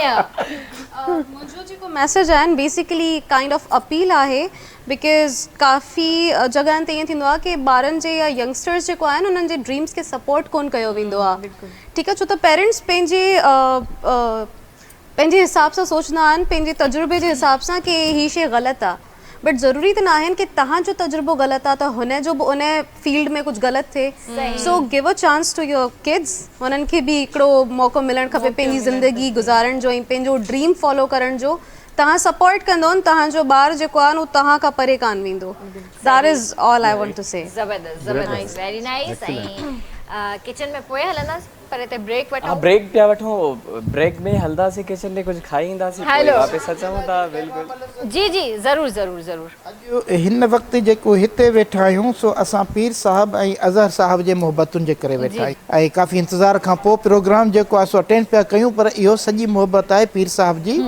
मुंहिंजो जेको मैसेज आहिनि बेसिकली काइंड ऑफ अपील आहे बिकॉज़ काफ़ी जॻहनि ते ईअं थींदो आहे की ॿारनि जे या यंगस्टर्स जेको आहिनि उन्हनि जे ड्रीम्स खे सपोर्ट कोन कयो वेंदो आहे ठीकु आहे छो त पेरेंट्स पंहिंजे हिसाब सां सोचंदा आहिनि पंहिंजे तजुर्बे जे हिसाब सां की हीअ शइ ग़लति आहे बट ज़रूरी त न आहिनि की तव्हांजो तजुर्बो ग़लति आहे त हुनजो बि उन फील्ड में कुझु ग़लति थिए so give a chance to your kids हुननि खे बि हिकिड़ो मौक़ो मिलणु खपे पंहिंजी ज़िंदगी गुज़ारण जो ऐं पंहिंजो ड्रीम फॉलो करण जो तव्हां सपोर्ट कंदो न तव्हांजो ॿारु जेको आहे उहो तव्हां खां परे कान वेंदो that is all I want to say ज़बरदस्त वेरी नाइस ऐं किचन में पोइ हलंदासीं पर हिते ब्रेक वठूं ब्रेक पिया वठूं ब्रेक में हलंदासीं किचन में कुझु खाई ईंदासीं पोइ वापसि अचूं था बिल्कुलु जी जी ज़रूरु ज़रूरु ज़रूरु अॼु हिन वक़्तु जेको हिते वेठा आहियूं सो असां पीर साहिब ऐं अज़हर साहिब जे मोहबतुनि जे करे वेठा आहियूं ऐं काफ़ी इंतज़ार खां पोइ प्रोग्राम जेको आहे सो अटेंड पिया कयूं पर इहो सॼी मोहबत आहे पीर साहिब जी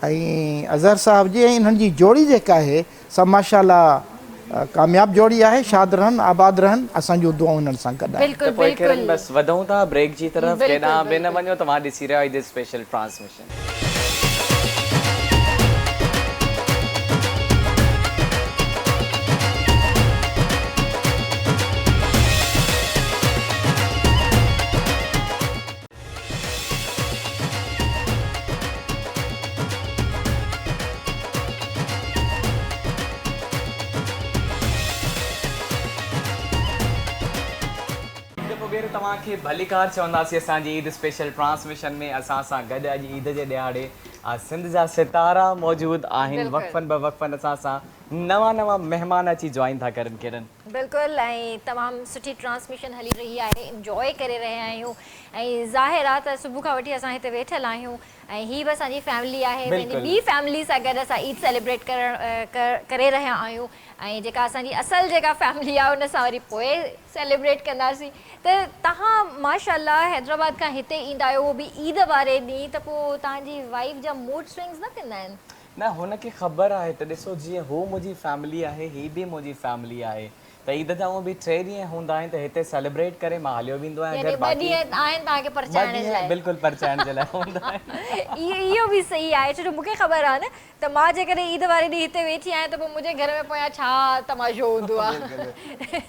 ऐं अज़हर साहिब जी ऐं इन्हनि जी जोड़ी जेका आहे सा माशाल्लाह कामयाब जोड़ी आहे शाद रहनि आबाद रहनि असांजूं दुआऊं हिननि सां गॾु आहिनि बिल्कुलु पोइ किरण बिल्कुलु बस वधूं था ब्रेक जी तरफ केॾांहुं बि न वञो तव्हां ॾिसी रहिया आहियो स्पेशल ट्रांसमिशन तव्हांखे भलीकार चवंदासीं असांजी ईद स्पेशल ट्रांसमिशन में असां सां गॾु अॼु ईद जे ॾियारे सिंध जा सितारा मौजूदु आहिनि वक़फ़नि ब वक़फ़नि असां सां नवां नवां महिमान अची जॉइन था करनि किरण बिल्कुलु ऐं तमामु सुठी ट्रांसमिशन हली रही आहे इंजॉय करे रहिया आहियूं ऐं ज़ाहिर आहे त सुबुह खां वठी असां हिते वेठल आहियूं ऐं हीअ बि असांजी फैमिली आहे पंहिंजी ॿी फैमिली सां गॾु असां ईद सेलिब्रेट करे रहिया आहियूं ऐं जेका असांजी असल जेका फैमिली आहे उन सां वरी पोइ सेलिब्रेट कंदासीं त तव्हां माशाल्लाह हैदराबाद खां हिते ईंदा आहियो उहो बि ईद वारे ॾींहुं त पोइ तव्हांजी वाइफ जा मूड स्विंग्स न कंदा आहिनि न हुनखे ख़बर आहे त ॾिसो जीअं हू मुंहिंजी फैमिली आहे ही बि मुंहिंजी फैमिली आहे त ईद जा उहे बि 3 ॾींहं हूंदा आहिनि त हिते सेलिब्रेट करे मां हलियो वेंदो आहियां घर बाक़ी 2 ॾींहं आहिनि तव्हांखे परचाइण जे लाइ बिल्कुलु परचाइण जे लाइ हूंदा आहिनि इहो बि सही आहे छो जो मूंखे ख़बर आहे न त मां जेकॾहिं ईद वारे ॾींहुं हिते वेठी आहियां त पोइ मुंहिंजे घर में पोयां छा तमाशो हूंदो आहे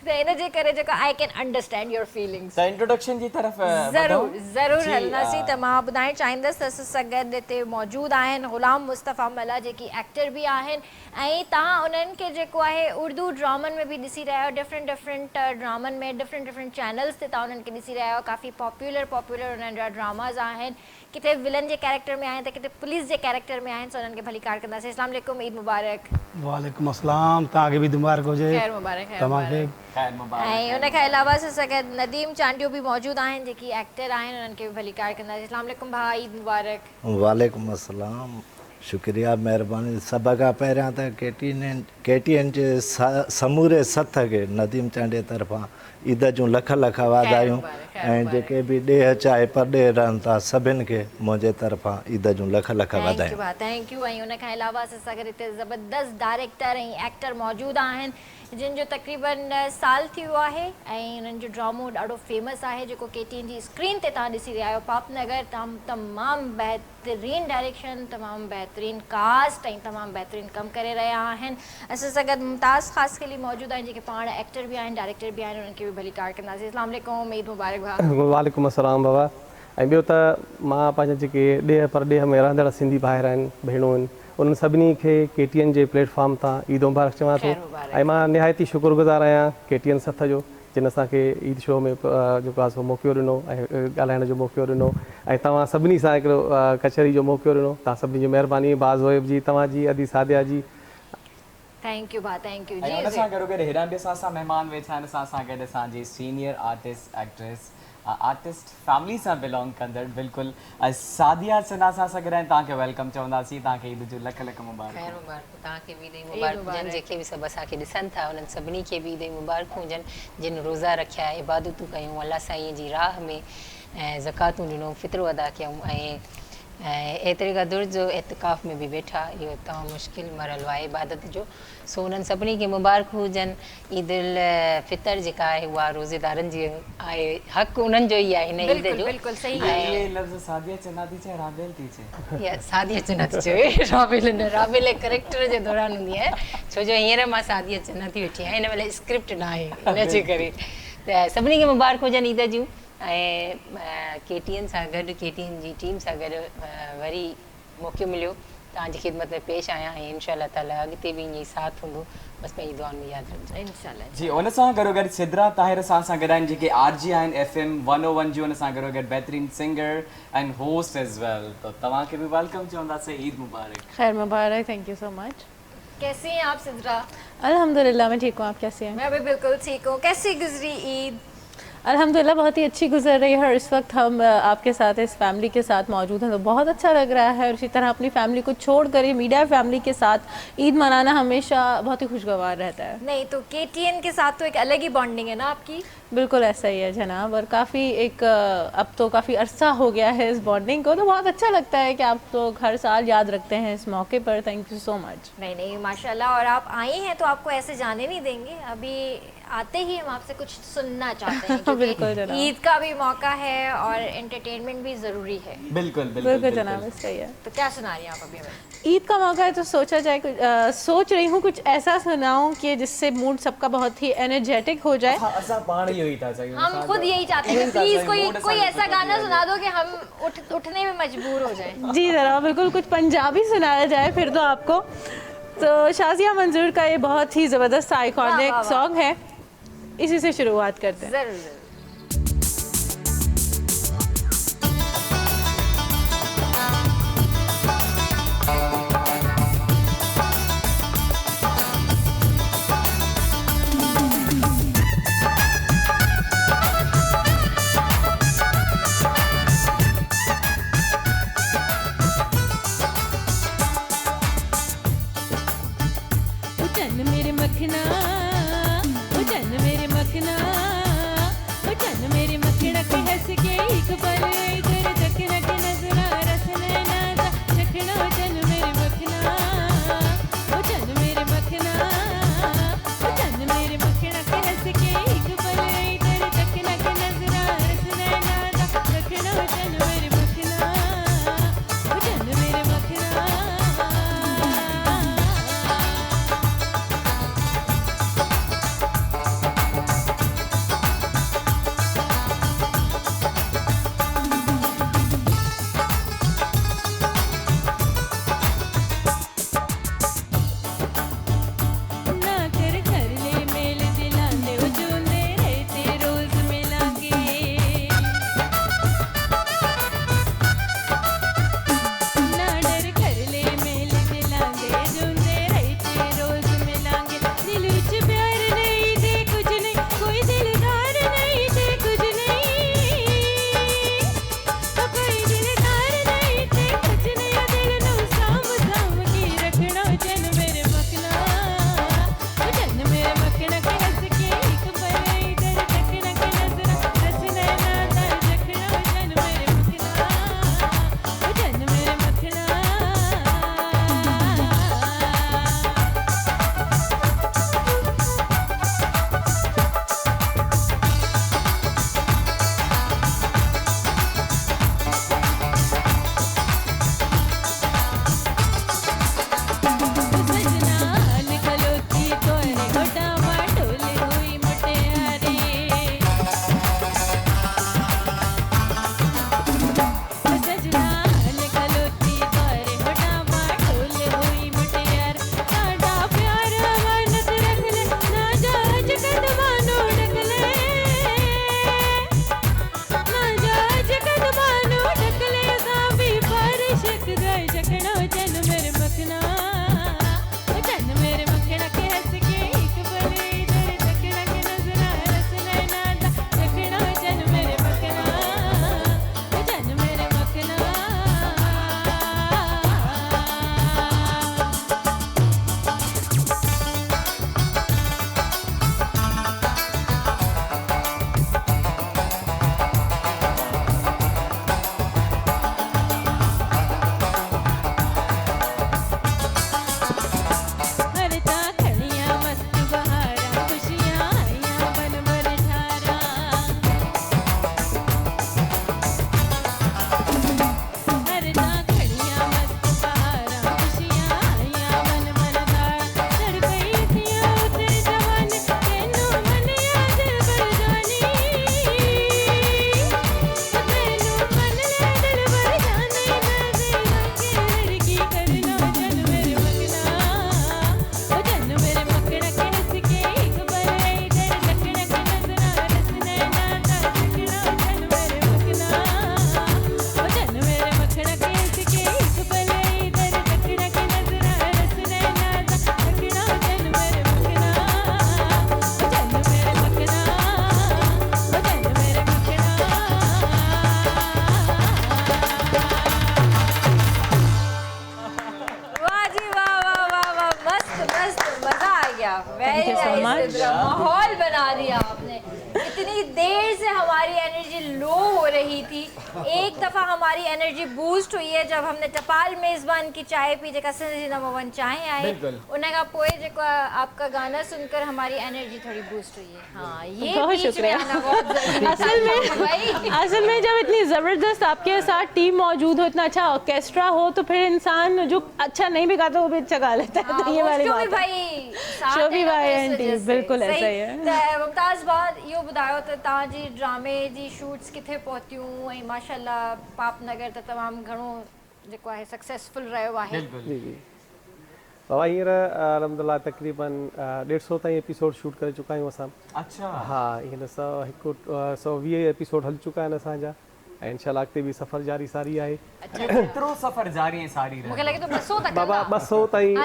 त इन जे करे जेको I can understand your feelings त इंट्रोडक्शन जी तरफ़ ज़रूरु हलंदासीं त मां ॿुधाइणु चाहींदसि त असां सां गॾु हिते मौजूदु आहिनि ग़ुलाम मुस्तफ़ा मला जेकी एक्टर बि आहिनि ऐं तव्हां उन्हनि खे जेको आहे उर्दू ड्रामनि में बि ॾिसी रहिया आहियो डिफरेंट ड्रामनि में डिफरेंट चैनल्स ते तव्हां उन्हनि खे ॾिसी रहिया आहियो काफ़ी पॉपुलर उन्हनि जा ड्रामाज़ आहिनि किथे विलन जे कैरेक्टर में आहिनि त किथे पुलिस जे कैरेक्टर में आहिनि सो उन्हनि खे भली कार कंदासीं अस्सलाम वालेकुम ईद मुबारक वालेकुम अस्सलाम तव्हांखे बि मुबारक हुजे ख़ैर मुबारक तव्हांखे ऐं उन खां अलावा असां गॾु नदीम चांडियो बि मौजूदु आहिनि जेकी एक्टर आहिनि उन्हनि खे बि भली कार कंदासीं अस्सलाम वालेकुम भाउ ईद मुबारक वालेकुम अस्सलाम शुक्रिया महिरबानी सभ खां पहिरियां त KTN जे समूरे सथ खे नदीम चांडे तरफ़ां ईद जूं लख लख वाधायूं ऐं जेके बि ॾेह चाहे परॾे रहनि था सभिनि खे मुंहिंजे तरफ़ां ईद जूं लख लख वाधायूं थैंक यू ऐं उन खां अलावा असां सां गॾु हिते ज़बरदस्त डायरेक्टर ऐं एक्टर मौजूदु आहिनि जिन जो तक़रीबन साल थी वियो आहे ऐं उन्हनि जो ड्रामो ॾाढो फेमस आहे जेको KTN जी स्क्रीन ते तव्हां ॾिसी रहिया आहियो पापनगर तमामु बहितरीनु डायरेक्शन तमामु बहितरीनु कास्ट ऐं तमामु बहितरीनु कमु करे रहिया आहिनि असां सां गॾु मुमताज़ ख़ासि ख़ाली मौजूदु आहिनि जेके पाण एक्टर बि आहिनि डायरेक्टर बि आहिनि उन्हनि खे बि भली कार कंदासीं अस्सलाम वालेकुम ईद मुबारक भाउ वालेकुम अस्सलाम बाबा ऐं ॿियो त मां पंहिंजे जेके ॾेह परॾेह में रहंदड़ सिंधी भाइर आहिनि भेणूं आहिनि उन्हनि सभिनी खे KTN जे प्लेटफॉर्म तां ईद मुबारक चवां थो ऐं मां निहायती शुक्रगुज़ार आहियां KTN सथ जो जिन असांखे ईद शो में जेको आहे सो मौक़ो ॾिनो ऐं ॻाल्हाइण जो मौक़ो ॾिनो ऐं तव्हां सभिनी सां हिकिड़ो कचहरी जो मौक़ो ॾिनो तव्हां सभिनी जी महिरबानी बाज़ ज़ोएब जी तव्हांजी अदी सादिया जी थैंक यू भाउ थैंक यू जी उन सां गॾो गॾु हेॾा बि असां सां महिमान वेठा आहिनि असां सां गॾु असांजी senior artist actress artist family सां बिलोंग कंदड़ बिल्कुलु सादिया सना सां सां गॾु तव्हांखे वेलकम चवंदासीं, तव्हांखे ईद जो लख लख मुबारक। ख़ैर मुबारक तव्हांखे बि ईद मुबारक हुजनि, जेके बि सभु असांखे ॾिसनि था उन्हनि सभिनी खे बि ईद मुबारक हुजनि, जिन रोज़ा रखिया, इबादतूं कयूं अल्लाह साईं जी राह में, ऐं ज़कातूं ॾिनूं, फितरूं अदा कयूं, ऐं एतिरे क़दुर जो एतिकाफ़ में बि वेठा, इहो तमामु मुश्किल मरहलो आहे इबादत जो। सो उन्हनि सभिनी खे मुबारक हुजनि। ईद उल फितर जेका आहे उहा रोज़ेदारनि जी आहे, हक़ उन्हनि जो ई आहे हिन ईद जो। बिल्कुलु सही ये लफ़्ज़ सादिया चना थी चए राबेल थी चए? या सादिया चना थी चए, राबेल न, राबेल करेक्टर जे दौरान हूंदी आहे, छो जो हींअर मां सादिया चना थी वेठी आहियां, हिन महिल स्क्रिप्ट न आहे हिनजे करे। त सभिनी खे मुबारक हुजनि ईद जूं। ऐं KTN सां गॾु, KTN जी टीम सां गॾु वरी मौक़ो मिलियो तव्हांजी ख़िदमत में पेश आहियां, ऐं इंशाअल्लाह ताला अॻिते बि ईअं ई साथ हूंदो, बसि पंहिंजी दुआउनि में यादि रखिजो इंशाअल्लाह जी। उन सां गॾोगॾु सिद्रा ताहिर सां गॾु आहिनि, जेके RJ आहिनि FM 101 जी, उन सां गॾोगॾु बहितरीन सिंगर एंड होस्ट एज़ वेल। तो तव्हांखे बि वेलकम चवंदासीं, ईद मुबारक। खैर मुबारक, थैंक यू सो मच। कैसी हैं आप सिद्रा? अल्हम्दुलिल्लाह मैं ठीक हूँ, आप कैसे हैं? मैं भी बिल्कुल ठीक हूँ। कैसी गुजरी ईद? अल्हम्दुलिल्लाह बहुत ही अच्छी गुजर रही है, और इस वक्त हम आपके साथ इस फैमिली के साथ मौजूद हैं तो बहुत अच्छा लग रहा है। और इसी तरह अपनी फैमिली को छोड़कर ये मीडिया फैमिली के साथ ईद मनाना हमेशा बहुत ही खुशगवार रहता है। नहीं तो KTN के साथ तो एक अलग ही बॉन्डिंग है ना आपकी? बिल्कुल ऐसा ही है जनाब, और काफ़ी एक अब तो काफ़ी अरसा हो गया है इस बॉन्डिंग को, तो बहुत अच्छा लगता है कि आप तो हर साल याद रखते हैं इस मौके पर। Thank you so much. नहीं नहीं माशाल्लाह, और आप आई हैं तो आपको ऐसे जाने नहीं देंगे। अभी आते ही हम आपसे कुछ सुनना चाहते हैं बिल्कुल जनाब, ईद का भी मौका है और एंटरटेनमेंट भी ज़रूरी है। बिल्कुल बिल्कुल जनाब, सही है। तो क्या सुना रही हैं आप अभी हमें? ईद का मौका है तो सोचा जाए सोच रही हूँ कुछ ऐसा सुनाऊँ कि जिससे मूड सबका बहुत ही एनर्जेटिक हो जाए। हम खुद यही चाहते हैं, प्लीज कोई ऐसा गाना सुना दो कि हम उठने में मजबूर हो जाएं। जी जरा बिल्कुल, कुछ पंजाबी सुनाया जाए फिर तो आपको। तो शाजिया मंजूर का ये बहुत ही ज़बरदस्त आइकॉनिक सॉन्ग है, इसी से शुरुआत करते हैं। जरूर। के माहौल बना दिया आपने। इतनी देर से हमारी एनर्जी लो हो रही थी, एक दफ़ा हमारी एनर्जी बूस्ट हुई है जब हमने टपाल मेज़बान की चाय पी, जेका सिंधी नंबर 1 चाय आई। उन खां पोइ जेको आपका गाना सुनकर हमारी एनर्जी थोड़ी बूस्ट हुई है। हाँ, ये बहुत बीच में शुक्रिया। आना बहुत ज़रूरी था। असल में जब इतनी ज़बरदस्त आपके साथ टीम मौजूद हो, इतना अच्छा ऑर्केस्ट्रा हो, तो फिर इंसान जो अच्छा नहीं भी गाता वो भी अच्छा गा लेता है। तो ये वाली बात है। शोभी भाई आंटी बिल्कुल ऐसा ही है। मुमताज़ बाद इहो ॿुधायो त तव्हांजी ड्रामे जी शूट्स किथे पहुतियूं ऐं माशाल्लाह पापनगर त तमामु घणो जेको आहे सक्सेसफुल रहियो आहे। जी जी बाबा हींअर अलहमदिल्ला तक़रीबन 150 ताईं एपिसोड शूट करे चुका आहियूं असां। अच्छा हा, हींअर 120 एपिसोड हली चुका आहिनि असांजा ऐं इंशाल्लाह अॻिते बि सफ़र जारी सारी आहे। केतिरो सफ़र जारी ऐं सारी रहे? मूंखे लॻे थो 200 तक बाबा 200 ताईं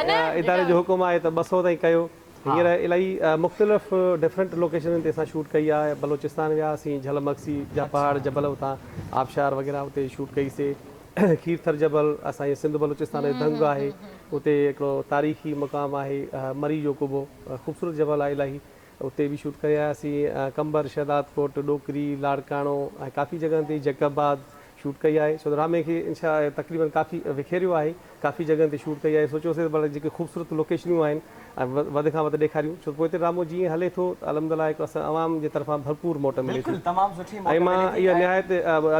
इदारे जो हुकुम आहे त 200 ताईं कयो। हींअर इलाही मुख़्तलिफ़ डिफरेंट लोकेशननि ते असां शूट कई आहे। बलोचिस्तान वियासीं, झलमक्सी जा पहाड़ जबल उतां आबशार वग़ैरह उते शूट कईसीं। खीरथर जबल असांजे सिंध बलोचिस्तान जो दंग आहे, उते हिकिड़ो तारीख़ी मुक़ाम आहे मरी जो कुबो, ख़ूबसूरत जबल आहे इलाही, उते बि शूट करे आयासीं। कंबर, शहदाद कोट, डोकरी, लाड़काणो ऐं काफ़ी जॻहनि ते जैकबाद शूट कई आहे। छो त रामे खे इंशा तक़रीबन काफ़ी विखेरियो आहे, काफ़ी जॻहनि ते शूट कई आहे। सोचियोसीं भले जेके ख़ूबसूरत लोकेशनियूं आहिनि वधि खां वधि ॾेखारियूं, छो त पोइ हिते ड्रामो जीअं हले थो अलहमदिल्ला हिकु असां आवाम जे तरफ़ां भरपूर मोट मिले थी। ऐं मां इहा निहायत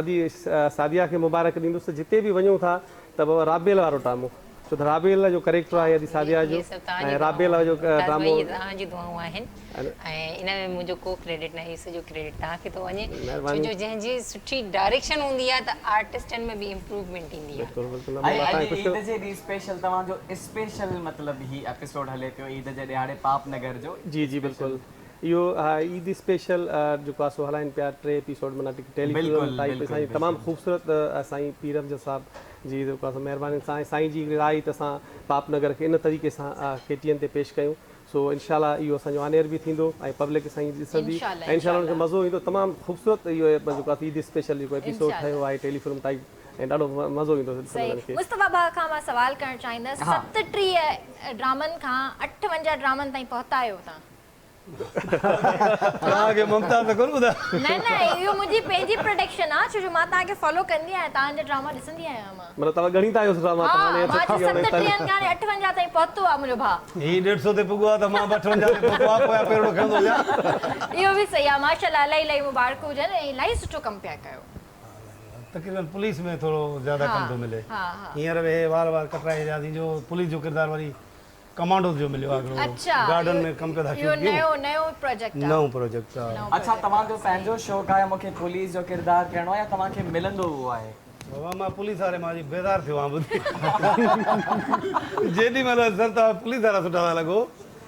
अदी सादिया खे मुबारक ॾींदुसि, जिते बि वञूं था त बाबा राबेल वारो ड्रामो, छो त राबेल जो कैरेक्टर आहे अदी सादिया जो, ऐं राबेल जो ड्रामो तव्हांजी दुआऊं आहिनि ऐं इन में मुंहिंजो को क्रेडिट न आहे, सॼो क्रेडिट तव्हांखे थो वञे, छो जो जंहिंजी सुठी डायरेक्शन हूंदी आहे त आर्टिस्टनि में बि इम्प्रूवमेंट ईंदी आहे। ईद जे ॾींहुं स्पेशल तव्हांजो स्पेशल मतिलबु ही एपिसोड हले पियो ईद जे ॾियारे पापनगर जो। जी जी बिल्कुलु, इहो ईद स्पेशल जेको आहे सो हलाइनि पिया 3 एपिसोड माना टेलीफिल्म टाइप साईं तमामु ख़ूबसूरत साईं पीर अफ़ज़ल साहब जी जेको आहे महिरबानी सां साईं जी राय त असां पापनगर खे इन तरीक़े सां KTN ते पेश कयूं। सो इंशाल्लाह इहो असांजो ऑन एयर बि थींदो ऐं पब्लिक साईं ॾिसंदी ऐं इंशाल्लाह उनखे मज़ो ईंदो। तमामु ख़ूबसूरत इहो जेको आहे ईद स्पेशल जेको एपिसोड ठहियो आहे टेलीफिल्म टाइप ऐं ॾाढो मज़ो ईंदो ॾिसण खे। मुस्तफ़ा भाउ खां मां सवाल करणु चाहींदसि, 37 ड्रामनि खां 58 ड्रामनि ताईं पहुता आहियो तव्हां? तव्हांखे मुमताज़ कोन ॿुधा? न न, इहो मुंहिंजी पंहिंजी प्रोडक्शन आहे, छो जो मां तव्हांखे फॉलो कंदी आहियां, तव्हांजा ड्रामा ॾिसंदी आहियां मां। मतलब तव्हां घणी था आहियो ड्रामा? मां 37 खां 58 ताईं पहुतो आहे मुंहिंजो भाउ। ही 150 ते पुॻो आहे त मां 58 ते पुॻो आहे, पोयां पेरोड़ो खणंदो वञा। इहो बि सही आहे, माशाल्लाह इलाही इलाही मुबारक हुजनि ऐं इलाही सुठो कमु पिया कयो। तक़रीबन पुलिस में थोरो ज़्यादा कम थो मिले। हींअर बि वार कटराई वियासीं जो पुलिस जो किरदारु वरी कमांडो जो मिलियो आहे। अच्छा, गार्डन में कम पिया था इहो नयो प्रोजेक्ट आहे। नओं प्रोजेक्ट आहे। अच्छा, तव्हांजो पंहिंजो शौक़ु आहे मूंखे पुलिस जो किरदारु करणो आहे या तव्हांखे मिलंदो उहो आहे? बाबा मां पुलिस वारे मां बेज़ार थियो आहियां ॿुधी। जेॾी महिल सर तव्हां पुलिस वारा सुठा था लॻो।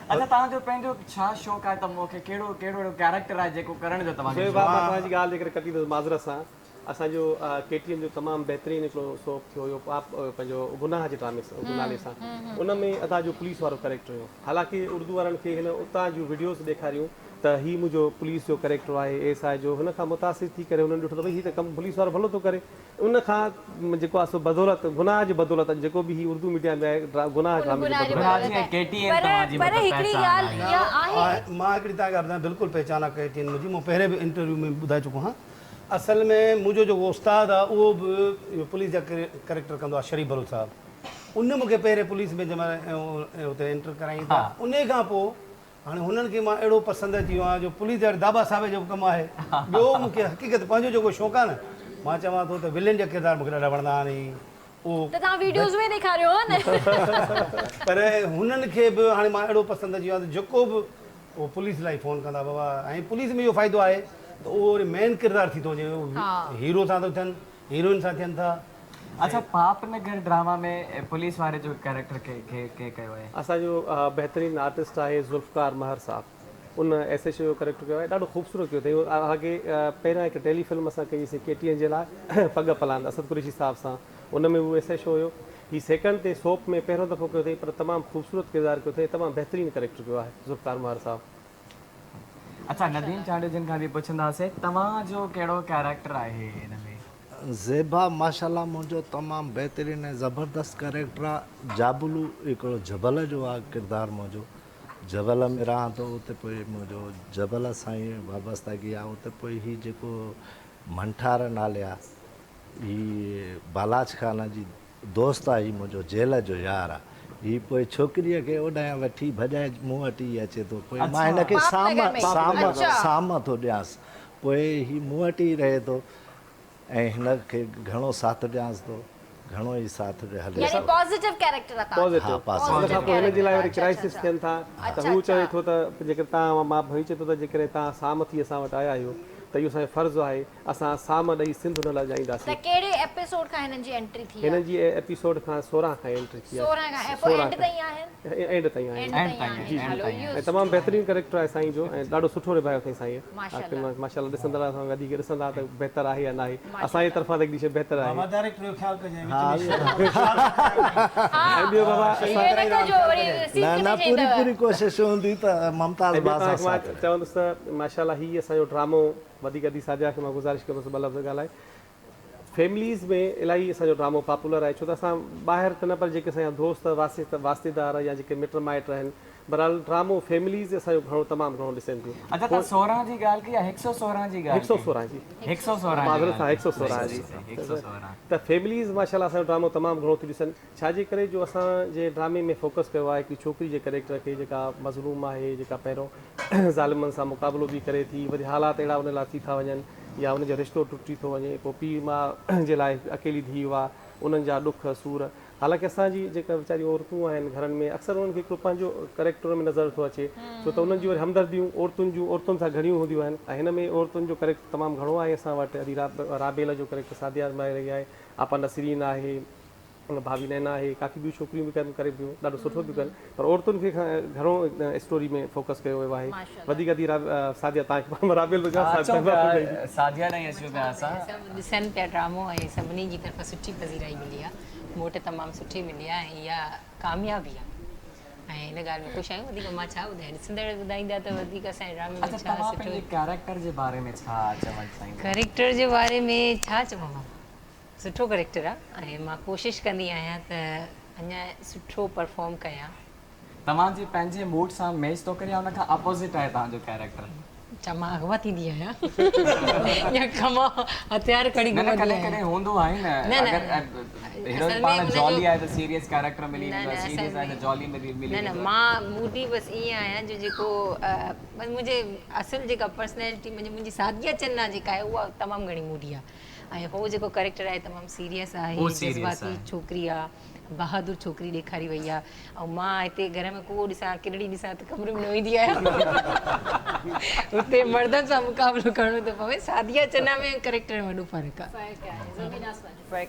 अच्छा, तव्हांजो पंहिंजो छा शौक़ु आहे त मूंखे कहिड़ो कहिड़ो कैरेक्टर आहे जेको करण जो तव्हांखे? तव्हांजी ॻाल्हि जेकर कटी अथसि माज़रत सां, असांजो KTN जो तमामु बहितरीनु हिकिड़ो सोप थियो हुयो पंहिंजो गुनाह जे नाले सां, उन में अदा जो पुलिस वारो कैरेक्टर हुयो। हालांकि उर्दू वारनि खे हिन उतां जूं वीडियोज़ ॾेखारियूं त हीउ मुंहिंजो पुलिस जो कैरेक्टर आहे एस आहे जो, हुन खां मुतासिर थी करे हुननि ॾिठो त भई हीउ त कमु पुलिस वारो भलो थो करे। उन खां जेको आहे सो बदौलत गुनाह जी बदौलत जेको बि हीउ उर्दू मीडिया में गुनाह ड्रामे मां हिकिड़ी तव्हांखे बिल्कुलु पहचान आहे KTN मुंहिंजी, मां पहिरें बि इंटरव्यू में ॿुधाए चुको आहियां। असल में मुंहिंजो जेको उस्तादु आहे उहो बि पुलिस जा कैरेक्टर कंदो आहे, शरीफ बरूद साहब। उन मूंखे पहिरें पुलिस में जंहिंमहिल हुते एंटर कराई था, उन खां पोइ हाणे हुननि खे मां अहिड़ो पसंदि अची वियो आहियां जो पुलिस जा दाबा साहिब जो कमु आहे। ॿियो मूंखे हक़ीक़त पंहिंजो जेको शौक़ु आहे न, मां चवां थो त विलेन जा किरदार मूंखे ॾाढा वणंदा आहिनि। उहो त तव्हां वीडियोज़ में ॾेखारियो आहे न। पर हुननि खे बि हाणे मां अहिड़ो पसंदि अची वियो आहे त जेको बि उहो पुलिस लाइ फ़ोन कंदा बाबा, ऐं पुलिस में इहो फ़ाइदो आहे त उहो वरी मेन किरदारु थी थो वञे, हीरो सां थो थियनि, हीरोइन सां थियनि था। अच्छा, पापनगर ड्रामा में पुलिस वारे जो कैरेक्टर के कयो आहे? असांजो बहितरीनु आर्टिस्ट आहे ज़ुल्फ़कार महर साहब, उन SHO जो कैरेक्टर कयो आहे, ॾाढो ख़ूबसूरत कयो अथई। अॻे पहिरियां हिकु टेलीफिल्म असां कईसीं KTN जे लाइ पग पलान असद कुरैशी साहब सां, उन में उहो SHO हुयो। हीउ सेकंड ते सोप में पहिरियों दफ़ो कयो अथई, पर तमामु ख़ूबसूरत किरदारु कयो अथई, तमामु बहितरीनु कैरेक्टर कयो आहे ज़ुल्फ़कार महर साहब। अच्छा, नदीम चांडे जिन खां बि पुछंदासीं तव्हांजो कहिड़ो कैरेक्टर आहे हिन में? ज़ेबा माशाल्लाह मुंहिंजो तमामु बहितरीनु ऐं ज़बरदस्त कैरेक्टर आहे। जाबुलू हिकिड़ो जबल जो आहे किरदारु मुंहिंजो, जबल में रहां थो उते पोइ मुंहिंजो जबल सां ई वाबस्तगी आहे। उते पोइ ही जेको मंठार नाले आहे, ही बालाज खान जी दोस्त आहे, ही मुंहिंजो जेल जो यार आहे। ही पोइ छोकिरीअ खे ओॾां वठी भॼाए मूं वटि ई अचे थो, पोइ मां हिनखे साम थो ॾियांसि, पोइ ही मूं वटि ई रहे थो ऐं हिनखे घणो साथ ॾियांसि थो, घणो ई साथ हले। यानी पॉजिटिव कैरेक्टर आहे। पॉजिटिव उन खां पोइ हिन जे लाइ वरी क्राइसिस थियनि था त हू चवे थो त जेकर तव्हां मां भई चए थो त जेकॾहिं तव्हां साम थी असां वटि आया आहियो त इहो असांजो फ़र्ज़ु आहे, असां साम ॾेई सिंध न लॼाईंदासीं। त कहिड़े एपिसोड खां हिननि जी एंट्री थी? हिननि जी एपिसोड खां 16 खां एंट्री थी आहे। 16 खां पोइ एंड ताईं आहिनि? एंड ताईं आहिनि। ऐं तमामु बहितरीनु कैरेक्टर आहे साईं जो ऐं ॾाढो सुठो निभायो अथई साईं। माशाल्लाह ॾिसंदड़ असां वधीक ॾिसंदा त बहितर आहे या न आहे, असांजी तरफ़ां त हिकिड़ी शइ बहितर आहे। न पूरी पूरी कोशिश हूंदी त मुमताज़ चवंदुसि त माशाल्लाह हीउ असांजो ड्रामो वधीक दी सादिया खे मां गुज़ारिश कंदुसि ॿ लफ़्ज़ ॻाल्हाए। फैमिलीज़ में इलाही असांजो ड्रामो पॉपुलर आहे, छो त असां ॿाहिरि त न पर जेके असांजा दोस्त वास्तेदार या जेके मिट माइट आहिनि, बहरहाल ड्रामो फैमिलीज़ असांजो घणो तमामु घणो ॾिसनि थियूं। अच्छा, तव्हां 16 जी ॻाल्हि कई आहे? 116 जी ॻाल्हि? 116 जी। 116 जी। त फैमिलीज़ माशाल्लाह असांजो ड्रामो तमामु घणो थियूं ॾिसनि, छाजे करे जो असांजे ड्रामे में फोकस कयो आहे हिकिड़ी छोकिरी जे कैरेक्टर खे जेका मज़लूम आहे, जेका पहिरियों ज़ालिमनि सां मुक़ाबिलो बि करे थी, वरी हालात अहिड़ा उन लाइ थी था वञनि या उनजो रिश्तो टुटी थो वञे, पोइ पीउ माउ जे लाइ अकेली थी वियो आहे, उन्हनि जा ॾुख सूर। हालांकि असांजी जेका वीचारी औरतूं आहिनि घरनि में, अक्सर उन्हनि खे हिकिड़ो पंहिंजो करेक्टर में नज़र थो अचे, छो त उन्हनि जी वरी हमदर्दियूं औरतुनि सां घणियूं हूंदियूं आहिनि ऐं हिन में औरतुनि जो करेक्टर तमामु घणो आहे असां वटि। अदी राबेल जो करेक्टर सादिया माए रही आहे, आपा नसरीन आहे, भाभी नैना आहे, काफ़ी ॿियूं छोकिरियूं बि कनि करे पियूं, ॾाढो सुठो थियूं कनि, पर औरतुनि खे घणो स्टोरी में फोकस कयो वियो आहे। वधीक सादिया तव्हांखे राबेल सादिया न अचूं पिया असां ॾिसनि पिया ड्रामो ऐं सभिनी जी तरफ़ां सुठी पज़ीराई मिली आहे, मोट तमामु सुठी मिली आहे ऐं इहा कामयाबी आहे ऐं हिन ॻाल्हि में ख़ुशि आहियूं। वधीक मां छा ॿुधायां, ॾिसंदड़ ॿुधाईंदा त वधीक असांजे ड्रामे में छा सुठो। कैरेक्टर जे बारे में छा चवणु चाहींदा? कैरेक्टर जे बारे में छा चवां, सुठो कैरेक्टर आहे ऐं मां कोशिशि कंदी आहियां त अञा सुठो परफॉर्म कयां। तव्हांजे पंहिंजे मूड सां मैच थो करे या उनखां अपोज़िट आहे तव्हांजो कैरेक्टर? अच्छा, मां अॻिवा थींदी आहियां या कमां हथियार खणी घुमंदी आहियां? कॾहिं हूंदो आहे न, अगरि हीरोइन पाण जॉली आहे त सीरियस कैरेक्टर मिली वेंदो, सीरियस आहे त जॉली मिली वेंदो। न मां मूडी बसि ईअं आहियां जो जेको बसि मुंहिंजे असुलु जेका पर्सनैलिटी मुंहिंजी सादिया चन्ना जेका आहे उहा तमामु घणी मूडी आहे ऐं हो जेको कैरेक्टर आहे तमामु सीरियस आहे, जज़्बाती छोकिरी आहे, बहादुर छोकिरी ॾेखारी वई आहे ऐं मां हिते घर में कुओ ॾिसां किरड़ी ॾिसां त कमरे में न ईंदी आहियां हुते मर्दनि सां मुक़ाबिलो करणो थो पवे। सादिया चन्ना में कैरेक्टर में वॾो फ़र्क़ु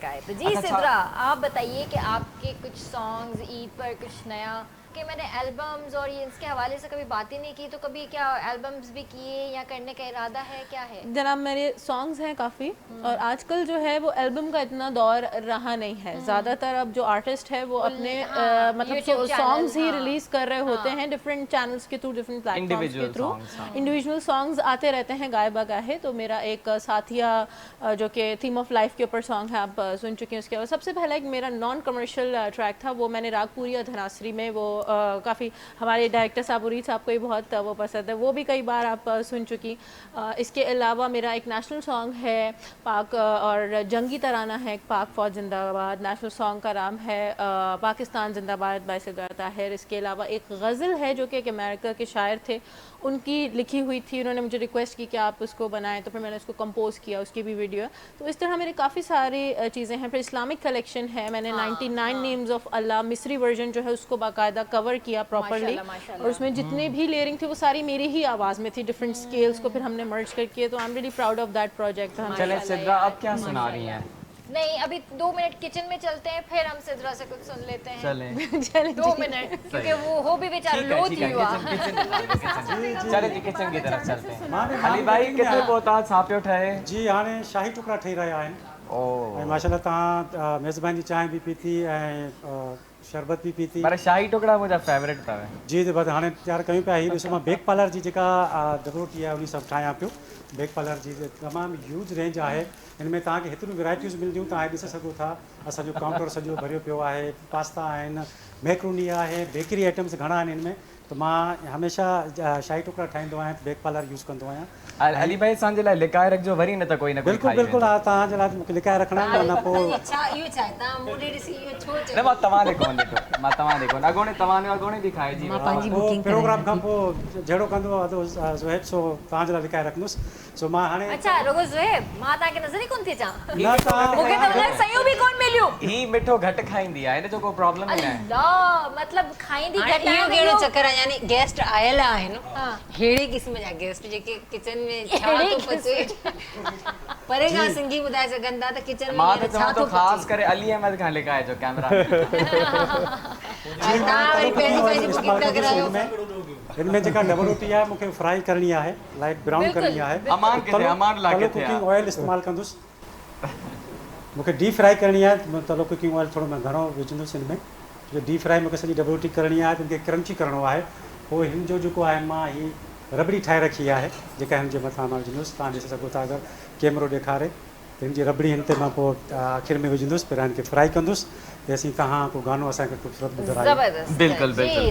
है। तो जी सिद्रा, आप बताइए कि आपके कुछ सॉन्ग्स ईद पर कुछ नया कि मैंने एल्बम्स और ये इसके हवाले से कभी बातें नहीं की, तो कभी क्या एल्बम्स भी किए या करने का इरादा है, क्या है? जनाब मेरे सॉन्ग्स हैं काफ़ी और आजकल जो है वो एल्बम का इतना दौर रहा नहीं है, ज़्यादातर अब जो आर्टिस्ट है वो अपने मतलब सॉन्ग्स ही रिलीज़ कर रहे होते हैं डिफरेंट चैनल्स के थ्रू, डिफरेंट प्लेटफॉर्म्स के थ्रू इंडिविजुअल सॉन्ग्स आते रहते हैं गाए बगाए। तो मेरा एक साथिया जो कि थीम ऑफ लाइफ के ऊपर सॉन्ग है, आप सुन चुके हैं। उसके बाद सबसे पहला एक मेरा नॉन कमर्शियल ट्रैक था, वो मैंने रागपुरिया धनासरी में, वो काफ़ी हमारे डायरेक्टर साहब उरीद साहब को ही बहुत वो पसंद है, वो भी कई बार आप सुन चुकी। इसके अलावा मेरा एक नेशनल सॉन्ग है पाक और जंगी तराना है, पाक फौज जिंदाबाद, नेशनल सॉन्ग का नाम है पाकिस्तान जिंदाबाद बाय सिद्धार्थ ताहिर। इसके अलावा एक गज़ल है जो कि एक अमेरिका के शायर थे, उनकी लिखी हुई थी, उन्होंने मुझे रिक्वेस्ट की कि आप उसको बनाएं, तो फिर मैंने उसको कंपोज किया, उसकी भी वीडियो। तो इस तरह मेरे काफ़ी सारी चीज़ें हैं। फिर इस्लामिक कलेक्शन है, मैंने 99 नेम्स ऑफ अल्लाह मिस्री वर्जन जो है उसको बाकायदा कवर किया प्रॉपर्ली और उसमें जितने भी लेयरिंग थी वो सारी मेरी ही आवाज़ में थी, डिफरेंट स्केल्स को फिर हमने मर्ज करके। तो I am really proud of that project. चले सिद्रा, अब क्या सुना रही हैं? नहीं, अभी 2 मिनट किचन में चलते हैं, फिर हम सिद्रा से कुछ सुन लेते हैं। चलें 2 मिनट, क्योंकि वो हो भी बेचारा लो थी हुआ। चले जी किचन की तरफ चलते हैं। अली भाई कितने पोता छापियो ठहे? जी हाणे शाही टुकड़ा ठही रहिया आहिनि। ऐं माशाल्लाह तव्हां मेज़बानी जी चांहि बि पीती ऐं शरबत भी पीती। पर शाही टुकड़ा मुझा फेवरेट अथव। जी बस हाणे तयारु कयूं पिया। हीअ ॾिसो मां बेक पार्लर जी जेका रोटी आहे उन सभु ठाहियां पियो। बेक पार्लर जी तमामु ह्यूज रेंज आहे, हिन में तव्हांखे हेतिरियूं वैराइटियूं मिलंदियूं, तव्हां ॾिसी सघो था। असांजो काउंटर सॼो भरियो पियो आहे, पास्ता आहिनि, मैक्रोनी आहे, बेकरी आइटम्स घणा आहिनि हिन में। त मां हमेशह शाही टुकड़ा ठाहींदो आहियां बेक पार्लर यूज़ कंदो आहियां। अली भाई असांजे लाइ लिकाए रखिजो, वरी न त कोई न कोई बिल्कुलु बिल्कुलु हा, तव्हांजे लाइ मूंखे लिकाए रखणा न पोइ छा इहो छा आहे तव्हां मूं ॾे ॾिसी इहो छो चयो? न मां तव्हां ॾे कोन ॾिठो, मां तव्हां ॾे कोन, अॻोणे बि खाइजी प्रोग्राम खां पोइ जहिड़ो कंदो आहे ज़ुहैब सो तव्हांजे लाइ लिकाए रखंदुसि। सो मां हाणे अच्छा रुगो ज़ुहैब, मां तव्हांखे नज़र ई कोन थी अचां, न तव्हां मूंखे त हुन सयूं बि कोन मिलियूं। ही मिठो घटि खाईंदी आहे, हिन जो को प्रॉब्लम ई न आहे। अल्लाह, मतलब खाईंदी घटि इहो आहे कहिड़ो चक्कर आहे, यानी गेस्ट आयल आहिनि अहिड़े क़िस्म जा गेस्ट जेके किचन में छा थो पचे परे खां सिंधी ॿुधाए सघनि था त किचन में मां त चवां थो ख़ासि करे अली अहमद खां लिकाए जो कैमरा इनमें जेका डबल रोटी आहे मूंखे फ्राई करणी आहे, लाइट ब्राउन करणी आहे। कुकिंग ऑयल इस्तेमालु कंदुसि, मूंखे डीप फ्राई करणी आहे, तलो कुकिंग ऑयल थोरो मां घणो विझंदुसि हिन में, जो डीप फ्राई मूंखे सॼी डबल रोटी करणी आहे त हिनखे क्रंची करिणो आहे। पोइ हिन जो जेको आहे मां ही रबड़ी ठाहे रखी आहे जेका हिन जे मथां मां विझंदुसि, तव्हां ॾिसी सघो था अगरि कैमरो ॾेखारे त हिन जी रबड़ी हिन ते मां पोइ आख़िर में विझंदुसि, पहिरियां हिनखे फ्राई कंदुसि तेसीं तव्हां को गानो असांखे ख़ूबसूरत ॿुधायो। बिल्कुलु बिल्कुलु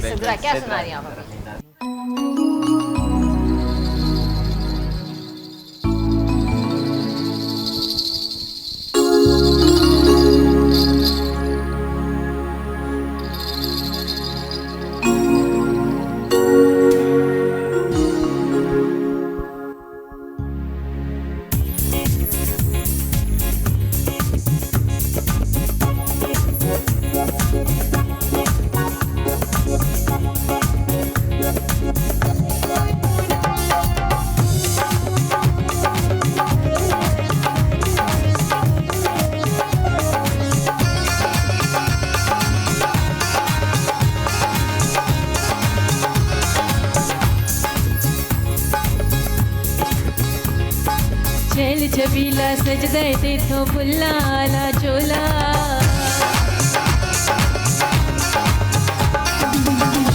छबीला सजदे ते तो फुल्ला आला चोला,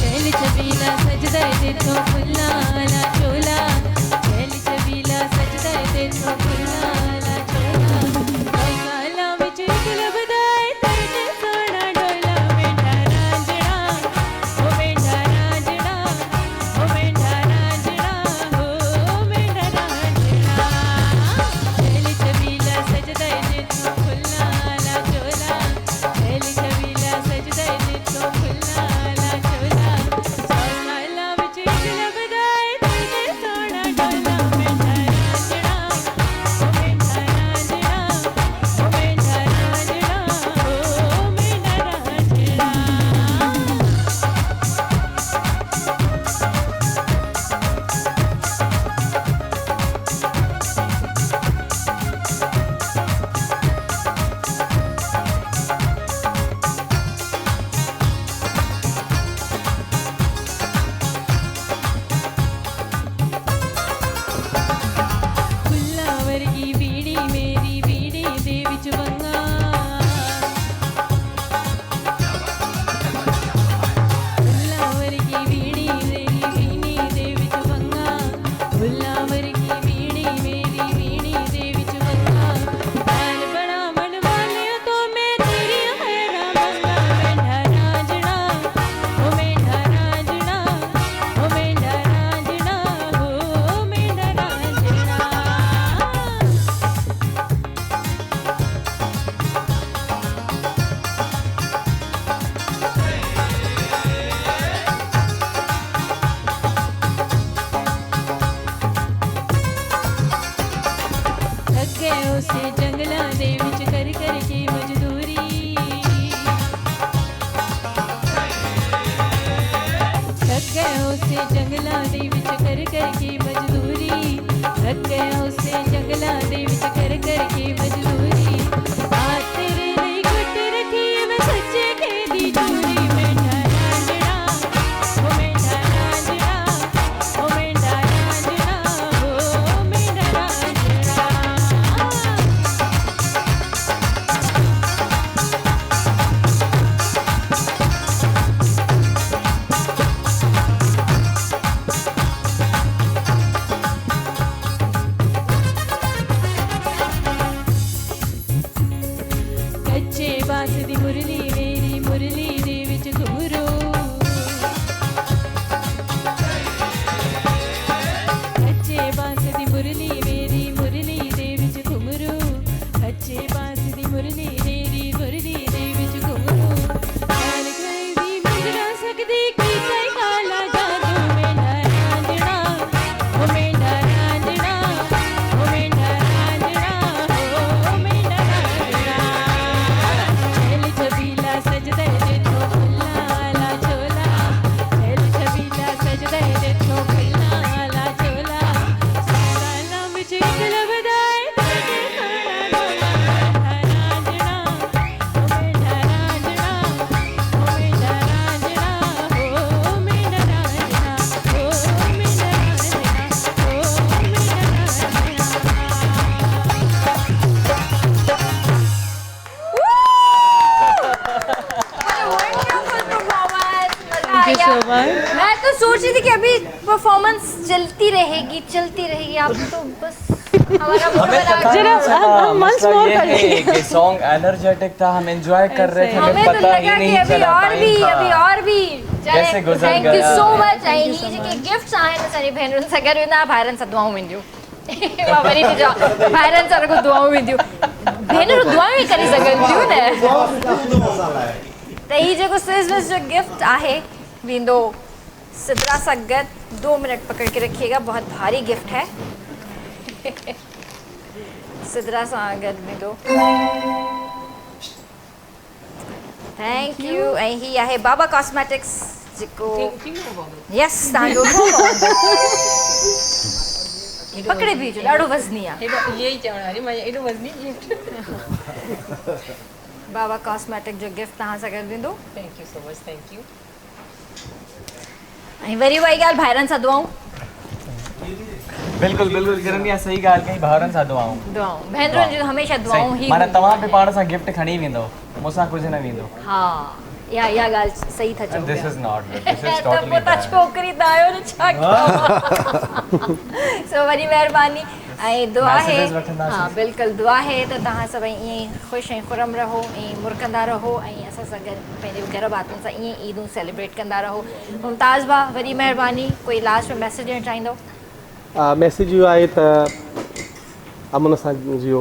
चल छबीला सजदे ते तो फुल्ला आला चोला, चल छबीला सजदे ते तो फुल्ला आला चोला, काला विच गुलाब दाए तरने सोना डोला, मेंढा रांझड़ा ओ मेंढा रांझड़ा ओ मेंढा रांझड़ा ओ मेंढा रांझड़ा, चल छबीला सजदे ते तो फुल्ला आला चोला, चल छबीला सजदे ते तो फुल्ला आला चोला, काला विच गुलाब दाए तरने सोना डोला, मेंढा रांझड़ा ओ मेंढा रांझड़ा ओ मेंढा रांझड़ा ओ मेंढा रांझड़ा। फुल्ला वर्गी बीड़ी मेरी बीड़ी दे विच वंगा, फुल्ला वर्गी बीड़ी मेरी बीड़ी दे विच वंगा, फुल्ला वर्गी बीड़ी मेरी बीड़ी दे विच वंगा, प्यार बड़ा मन वाले तो मैं तेरी हैरा मंगा, मेंढा रांझड़ा ओ मेंढा रांझड़ा ओ मेंढा रांझड़ा ओ मेंढा रांझड़ा। थक गए उसे जंगला दे विच कर कर के मजदूरी, थक गए उसे जंगला दे विच कर कर के मजदूरी, थक गए उसे जंगला दे विच कर कर के मजदूरी, बात तेरे लिए गुट रखी मैं सच्चे के दी चूरी, मेंढा रांझड़ा ओ मेंढा रांझड़ा ओ मेंढा रांझड़ा ओ मेंढा रांझड़ा। सोच रही थी कि अभी परफॉर्मेंस चलती रहेगी आप तो बस हमारा मूड बना कि सॉन्ग एनर्जेटिक था, हम एंजॉय कर रहे थे, हमें तो पता ही लगा कि नहीं अभी चला और भी कैसे गुजर थैंक यू गया। सो मच ऐं ही जेके गिफ्ट्स आहिनि असांजी भेनरुनि सां गॾु वेंदा ॿाहिरनि सां दुआऊं वेंदियूं मां वरी थी चवां ॿाहिरनि सां रुॻो दुआऊं वेंदियूं भेनरूं दुआऊं ई करे सघनि थियूं न त ही जेको स्विस जो गिफ्ट आहे वेंदो सिद्रा सां गॾु 2 मिनट पकड़ के रखिएगा बहुत भारी गिफ्ट है सिद्रा सां गॾु वेंदो थैंक यू ऐं ही आहे बाबा कॉस्मेटिक्स जेको यस तव्हांजो पकड़े बीजो ॾाढो वज़नी आहे इहे ई चवण वारी मां एॾो वज़नी गिफ्ट बाबा कॉस्मेटिक जो गिफ्ट तव्हां सां गॾु वेंदो thank you so much thank U ऐं वरी उहा ई ॻाल्हि भाइरनि सां दुआऊं बिल्कुल बिल्कुल किरण इहा सही ॻाल्हि कई भाउरनि सां दुआऊं भेनरुनि जी हमेशह दुआऊं ई माना तव्हां बि पाण सां गिफ्ट खणी वेंदो मूंसां कुझु न वेंदो हा इहा ॻाल्हि सही था चओ this is not this is त पोइ टोटली तव्हां छोकिरी त आहियो न छा सो वॾी महिरबानी ऐं दुआ आहे Messages वठंदासीं। हा बिल्कुलु दुआ आहे त तव्हां सभई ईअं ई ख़ुशि ऐं खुरम रहो ऐं मुरकंदा रहो ऐं असां सां गॾु पंहिंजे घर वातनि सां ईअं ईदूं सेलिब्रेट कंदा रहो मुमताज़ भाउ वॾी महिरबानी कोई लास्ट में मैसेज ॾियणु चाहींदो मैसेज इहो आहे त अमन सां जियो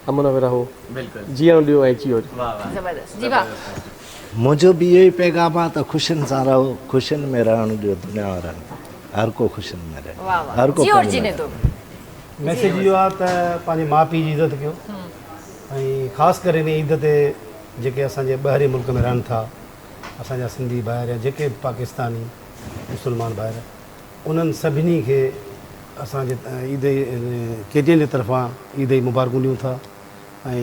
अमन में रहो बिल्कुलु जीअण ॾियो ऐं जियो ज़बरदस्त जी भाउ मुंहिंजो बि इहो ई पैगाम आहे त ख़ुशियुनि सां रहो ख़ुशियुनि में रहणु ॾियो दुनिया वारनि हर को ख़ुशियुनि में रहे वाह वाह हर को जी और जीने दो मैसेज इहो आहे त पंहिंजे माउ पीउ जी इज़त कयो ऐं ख़ासि करे इन ईद ते जेके असांजे ॿाहिरि मुल्क में रहनि था असांजा सिंधी भाइर या जेके बि पाकिस्तानी मुस्लमान भाइर उन्हनि सभिनी खे असांजे ईद केजियुनि जे तरफ़ां ईद जी मुबारकूं ॾियूं था ऐं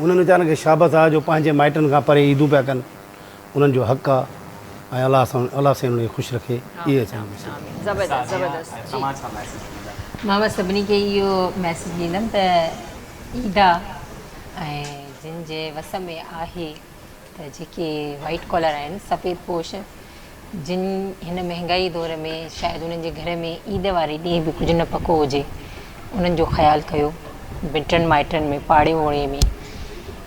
उन्हनि वीचारनि खे शाबत आहे जो पंहिंजे माइटनि खां परे ईदूं पिया कनि उन्हनि जो हक़ु आहे ऐं अलाह सां उन्हनि खे ख़ुशि रखे इहे असांजा ज़बरदस्त ज़बरदस्त तव्हां छा मैसेज मां बसि सभिनी खे इहो मैसेज ॾींदमि त ईद आहे ऐं जिन जे वस में आहे त जेके वाइट कॉलर आहिनि सफ़ेद पोश जिन हिन महांगाई दौर में शायदि उन्हनि जे घर में ईद वारे ॾींहुं बि कुझु न पको हुजे उन्हनि जो ख़्यालु कयो मिटनि माइटनि में पाड़े ओड़े में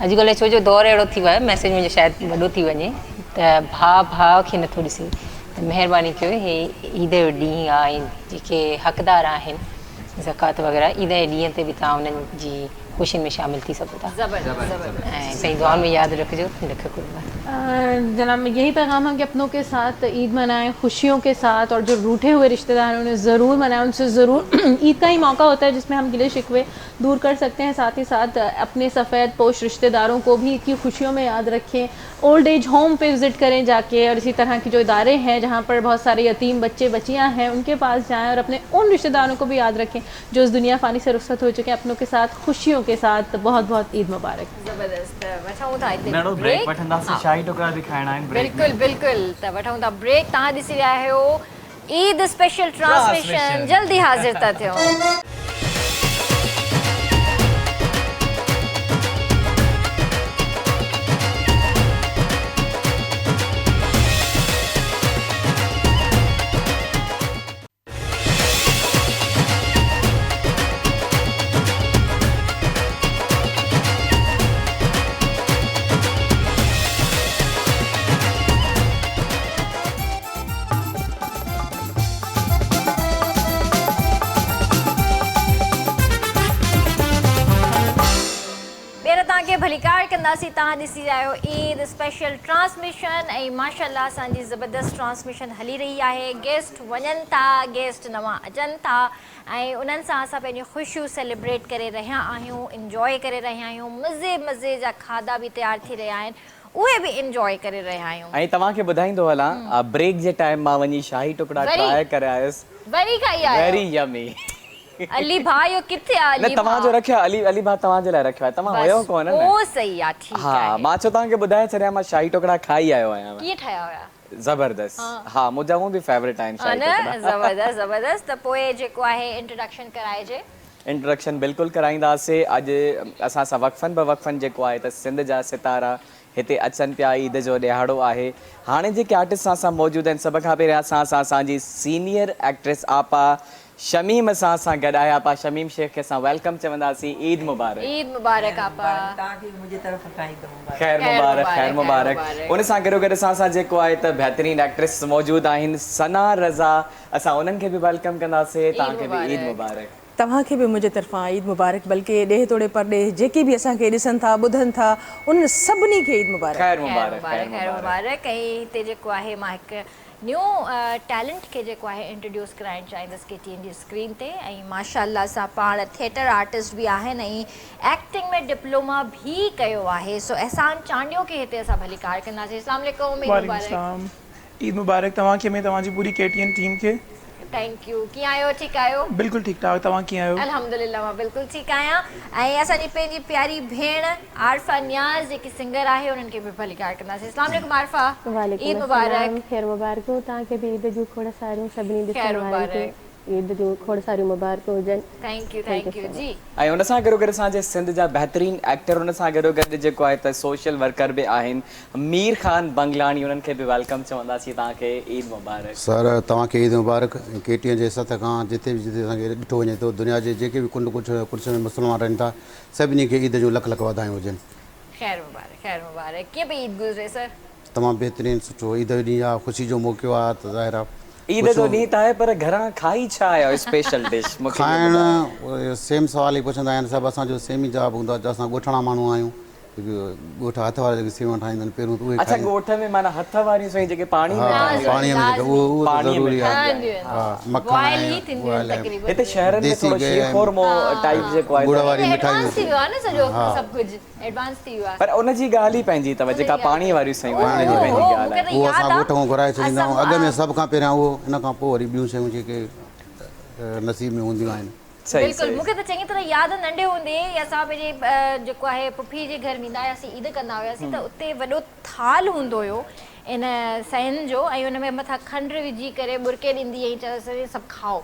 अॼुकल्ह छो जो दौरु अहिड़ो थी वियो आहे मैसेज मुंहिंजो शायदि वॾो थी वञे त भाउ खे नथो ॾिसे त महिरबानी कयो हे ईद जो ॾींहुं आहे जेके हक़दार आहिनि ज़कात वग़ैरह ईद जे ॾींहं ते बि तव्हां उन्हनि जी ख़ुशियुनि में शामिल थी सघो था ऐं पंहिंजी दुआउनि में यादि रखिजो लख कुर्बान जनाब यही पैगाम है कि अपनों के साथ ईद मनाएं खुशियों के साथ और जो रूठे हुए रिश्तेदार हैं उन्हें ज़रूर मनाएं उनसे ज़रूर ईद का ही मौका होता है जिसमें हम गिले शिकवे दूर कर सकते हैं साथ ही साथ अपने सफ़ेद पोश रिश्तेदारों को भी ईद की खुशियों में याद रखें ओल्ड एज होम पे विज़िट करें जाके और इसी तरह की जो इदारे हैं जहाँ पर बहुत सारे यतीम बच्चे बच्चियाँ हैं उनके पास जाएँ और अपने उन रिश्तेदारों को भी याद रखें जो इस दुनिया फ़ानी से रुखसत हो चुके हैं अपनों के साथ खुशियों के साथ बहुत बहुत ईद मुबारक ज़बरदस्त वठूं था हिते नड़ो ब्रेक वठंदासीं शाही टुकड़ा बि खाइणा आहिनि ब्रेक बिल्कुलु बिल्कुलु त वठूं था ब्रेक तव्हां ॾिसी रहिया आहियो ईद स्पेशल ट्रांसमिशन जल्दी हाज़िर था थियूं भलीकार कंदासीं तव्हां ॾिसी रहिया आहियो ईद स्पेशल ट्रांसमिशन ऐं माशाल्लाह असांजी ज़बरदस्त ट्रांसमिशन हली रही आहे गेस्ट वञनि था गेस्ट नवां अचनि था ऐं उन्हनि सां असां पंहिंजी ख़ुशियूं सेलिब्रेट करे रहिया आहियूं इंजॉय करे रहिया आहियूं मज़े मज़े जा खाधा बि तयारु थी रहिया आहिनि उहे बि इंजॉय करे रहिया आहियूं ऐं तव्हांखे ॿुधाईंदो हलां ब्रेक जे टाइम मां वञी शाही टुकड़ा ट्राई करे आयुसि वरी खाई आहियो वेरी यमी अली भाई यो किथे आहे न तव्हांजो रखियो अली भाउ तव्हांजे लाइ रखियो आहे तव्हां हुयो कोन न ओ सही आहे ठीकु हा मां छो तव्हांखे ॿुधाए छॾिया मां शाही टुकड़ा खाई आयो आहियां कीअं ठाहिया हुया ज़बरदस्त हा मुंहिंजा हूं बि फेवरेट आहिनि शाही टुकड़ा ज़बरदस्त ज़बरदस्त त पोइ जेको आहे इंट्रोडक्शन कराइजे इंट्रोडक्शन बिल्कुलु कराईंदासीं अॼु असां सां वक़फ़नि ब वक़फ़नि जेको आहे त सिंध जा सितारा हिते अचनि पिया, ईद जो ॾियारो आहे। हाणे जेके आर्टिस्ट असां मौजूदु आहिनि, सभ खां पहिरियों असांजी सीनियर एक्ट्रेस आपा शमीम सां गॾु आहे। आपा शमीम शेख खे असां वेलकम चवंदासीं। ईद मुबारक। ईद मुबारक आपा। ख़ैर मुबारक, ख़ैर मुबारक। उन सां गॾोगॾु असां जेको आहे त बहितरीनु एक्ट्रेस मौजूदु आहिनि, सना रज़ा। असां उन्हनि खे बि वेलकम कंदासीं। तव्हांखे बि ईद मुबारक। तव्हांखे बि मुंहिंजे तरफ़ां ईद मुबारक। बल्कि ॾेह तोड़े परॾे जेके बि असांखे ॾिसनि था ॿुधनि था उन्हनि सभिनी खे ईद मुबारक। ख़ैर मुबारक, ख़ैर मुबारक। ऐं हिते जेको आहे मां हिकु न्यू टैलेंट खे जेको आहे इंट्रोड्यूस कराइणु चाहींदसि KTN जी स्क्रीन ते। ऐं माशाअल्लाह सां पाण थिएटर आर्टिस्ट बि आहिनि ऐं एक्टिंग में डिप्लोमा बि कयो आहे। सो एहसान चांडियो खे हिते असां भली कार कंदासीं। अस्सलाम वालेकुम। ईद मुबारक तव्हांखे में तव्हांजी पूरी KTN टीम खे। Thank U. कीअं आहियो? ठीकु आहियो? बिल्कुलु ठीकु ठाक। तव्हां कीअं आहियो? अल्हम्दुलिल्लाह मां बिल्कुलु ठीकु आहियां। ऐं असांजी पंहिंजी प्यारी भेण आरफा नियाज़ जेकी सिंगर आहे उन्हनि खे बि भली कार कंदासीं। अस्सलाम वालेकुम आरफा। वालेकुम ईद मुबारक। ख़ैर मुबारक तव्हांखे बि ईद जूं खोड़ सारियूं सभिनी ॾिसण वारनि खे ईद जूं खोड़ सारियूं मुबारक हुजनि। थैंक यू जी। ऐं उन सां गॾोगॾु असांजे सिंध जा बहितरीनु एक्टर, उन सां गॾोगॾु जेको आहे त सोशल वर्कर बि आहिनि, मीर ख़ान बंगलानी। उन्हनि खे बि वेलकम चवंदासीं। तव्हांखे ईद मुबारक। सर तव्हांखे ईद मुबारक। KTN जे सथ खां जिते बि असांखे ॾिठो वञे थो, दुनिया जे जेके बि कुझु में मुस्लमान रहनि था, सभिनी खे ईद जूं लख लख वाधायूं हुजनि। ख़ैर मुबारक, ख़ैर मुबारक। कीअं पई ईद गुज़रे सर? तमामु बहितरीनु सुठो। ईद जो ॾींहुं आहे, ख़ुशी जो मौक़ो आहे, त ज़ाहिर आहे ईद जो ॾींहुं त आहे, पर घरां खाई छा आयो स्पेशल डिश? खाइणु सेम सवाल ई पुछंदा आहिनि सभु। असांजो सेम ई जवाबु हूंदो आहे। असां ॻोठणा माण्हू आहियूं। ॻोठ हथ वारा जेके सेवा ठाहींदा आहिनि पहिरियों उहे। अच्छा, ॻोठ में माना हथ वारियूं सयूं जेके पाणीअ में उहो ज़रूरी आहे। हिते शहरनि में थोरो शीरखोरमो टाइप जेको आहे, गुड़ वारी मिठाई थी वियो आहे न सॼो सब कुछ एडवांस थी वियो आहे। पर उन जी ॻाल्हि ई पंहिंजी अथव, जेका पाणीअ वारियूं सयूं आहिनि, उन जी पंहिंजी ॻाल्हि आहे। उहो असां ॻोठ खां घुराए छॾींदा आहियूं अॻ में सभ खां पहिरियां उहो, इन खां पोइ वरी ॿियूं शयूं जेके नसीब में हूंदियूं आहिनि। बिल्कुलु। मूंखे त चङी तरह यादि नंढे हूंदे असां पंहिंजे जेको आहे पुफी जे घर वेंदा हुआसीं, ईद कंदा हुआसीं, त उते वॾो थाल हूंदो हुयो इन सयुनि जो, ऐं हुन में मथां खंड विझी करे बुरके ॾींदी हुई, चयोसि सभु खाओ।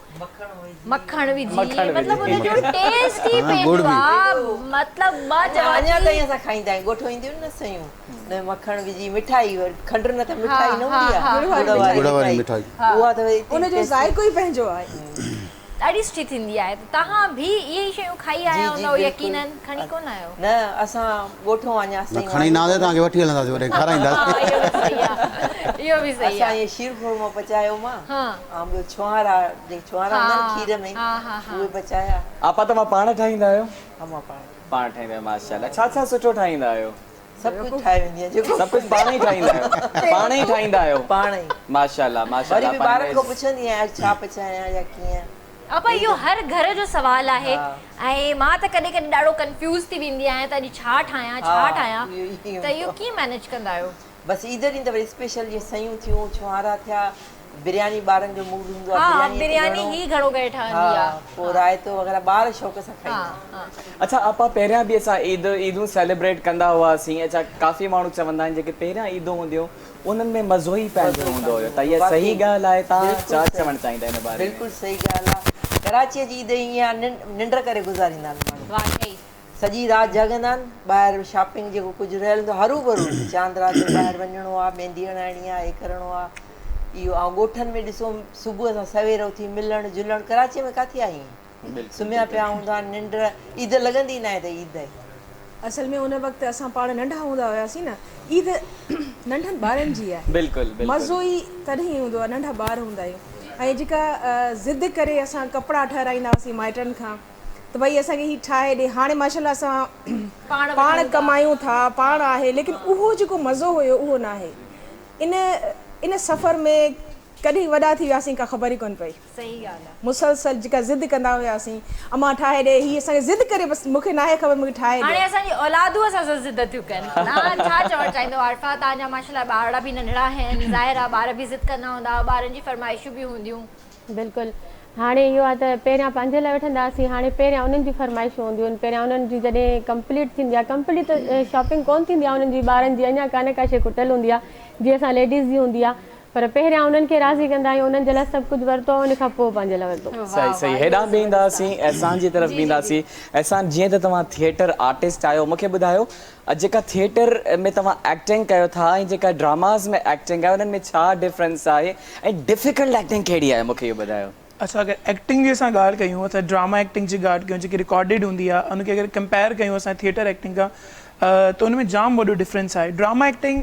मखण विझी, मतिलबु उनजो टेस्ट ई पंहिंजो आहे। मतिलबु अञा ताईं असां खाईंदा आहियूं। ॻोठो ईंदियूं न सयूं, न मखण विझी मिठाई, खंड न त मिठाई न हूंदी आहे, गुड़ वारी मिठाई। उहा त उनजो ज़ाइक़ो ई पंहिंजो आहे। ॾाढी सुठी थींदी आहे। तव्हां बि इहे ई शयूं खाई आया हूंदव यकीनन, खणी कोन आयो? न असां ॻोठो वञा खणी न आंदे तव्हांखे वठी हलंदासीं, वरी खाराईंदासीं। इहो बि सही आहे। असां इहे शीरखोरमा पचायो मां, ऐं ॿियो छुहारा, जेके छुहारा हूंदा आहिनि खीर में, उहे पचाया। आपा तव्हां पाण ठाहींदा आहियो? हा मां पाण ठाहींदा आहियो। माशाल्लाह। छा छा सुठो ठाहींदा आहियो? सभु कुझु ठाहे वेंदी आहे। जेको सभु कुझु पाण ई ठाहींदा आहियो? पाण ई ठाहींदा आहियो? पाण ई। माशाल्लाह, माशाल्लाह। वरी बि ॿारनि खां पुछंदी आहियां छा पचायां या कीअं। आपा इहो हर घर जो सवाल आहे। ऐं मां त कॾहिं कॾहिं ॾाढो कंफ्यूज़ थी वेंदी आहियां त अॼु छा ठाहियां, त इहो कीअं मैनेज कंदा आहियो? बसि ईद ॾींहुं त वरी स्पेशल जीअं सयूं थियूं, छुहारा थिया, बिरयानी ॿारनि जो मूड हूंदो आहे, बिरयानी ई घणो करे ठहंदी आहे, पोइ रायतो वग़ैरह ॿार शौक़ सां खाईंदा। अच्छा आपा, पहिरियां बि असां ईदूं सेलिब्रेट कंदा हुआसीं। अच्छा, काफ़ी माण्हू चवंदा आहिनि जेके पहिरियां ईदूं हूंदियूं उन्हनि में मज़ो ई पंहिंजो हूंदो हुयो, त इहा सही ॻाल्हि आहे? तव्हां छा चवणु चाहींदा हिन बारे में? बिल्कुलु सही ॻाल्हि आहे। कराचीअ जी ईद ईअं निंड करे गुज़ारींदा आहिनि माण्हू। सॼी राति जाॻंदा आहिनि, ॿाहिरि शॉपिंग जेको कुझु रहियल हूंदो हरू भरू, चांद राति जो ॿाहिरि वञिणो आहे, मेहंदी हणाइणी आहे, हे करिणो आहे, इहो। ऐं ॻोठनि में ॾिसो सुबुह सां सवेर उथी मिलणु जुलणु। कराचीअ में किथे आई सुम्हिया पिया हूंदा, निंड ईद लॻंदी न आहे त ईद आहे। असल में उन वक़्तु असां पाण नंढा हूंदा हुआसीं न, ईद नंढनि ॿारनि जी आहे। बिल्कुलु मज़ो ई तॾहिं ईंदो आहे, नंढा ॿार हूंदा आहियूं। ऐं जेका ज़िद करे असां कपिड़ा ठहिराईंदा हुआसीं माइटनि खां, त भई असांखे हीअ ठाहे ॾे। हाणे माशाल्लाह असां पाण कमायूं था, पाण आहे, लेकिन उहो जेको मज़ो हुयो उहो न आहे। इन सफ़र में कॾहिं वॾा थी वियासीं का ख़बर ई कोन पई। सही ॻाल्हि आहे। मुसलसल जेका ज़िद कंदा हुआसीं, अम्मा ठाहे ॾे, हीअ असांखे ज़िद करे, बसि मूंखे न आहे ख़बर, मूंखे ठाहे ॾे। हाणे असांजी औलादूं असां सां ज़िद थियूं कनि। तव्हां छा चवणु चाहींदो आरफा? तव्हांजा माशाल्लाह ॿार बि नंढड़ा आहिनि, ज़ाहिर आहे ॿार बि ज़िद कंदा हूंदा, ॿारनि जी फरमाइशूं बि हूंदियूं। बिल्कुलु। हाणे इहो आहे त पहिरियां पंहिंजे लाइ वठंदा हुआसीं, हाणे पहिरियां उन्हनि जी फरमाइशूं हूंदियूं आहिनि। पहिरियां उन्हनि जी जॾहिं कंप्लीट थींदी आहे, कंप्लीट शॉपिंग कोन थींदी आहे उन्हनि जी, ॿारनि जी अञा काने का शइ खुटियल हूंदी आहे, जीअं असां लेडीज़ जी हूंदी आहे। पर पहिरियां उन्हनि खे राज़ी कंदा आहियूं, उन्हनि जे लाइ सभु कुझु वरितो, उन खां पोइ पंहिंजे लाइ वरितो। सही सही। हेॾां बि ईंदासीं, अहसान जी तरफ़ बि ईंदासीं। अहसान, जीअं त तव्हां थिएटर आर्टिस्ट आहियो, मूंखे ॿुधायो जेका थिएटर में तव्हां एक्टिंग कयो था ऐं जेका ड्रामाज़ में एक्टिंग आहे उन्हनि में छा डिफरेंस आहे ऐं डिफिकल्ट एक्टिंग कहिड़ी आहे, मूंखे इहो ॿुधायो। अच्छा, अगरि एक्टिंग जी असां ॻाल्हि कयूं, असां ड्रामा एक्टिंग जी ॻाल्हि कयूं जेकी रिकॉर्डेड हूंदी आहे, उनखे अगरि कंपेयर कयूं असां थिएटर एक्टिंग खां, त उन में जाम वॾो डिफरेंस आहे। Drama acting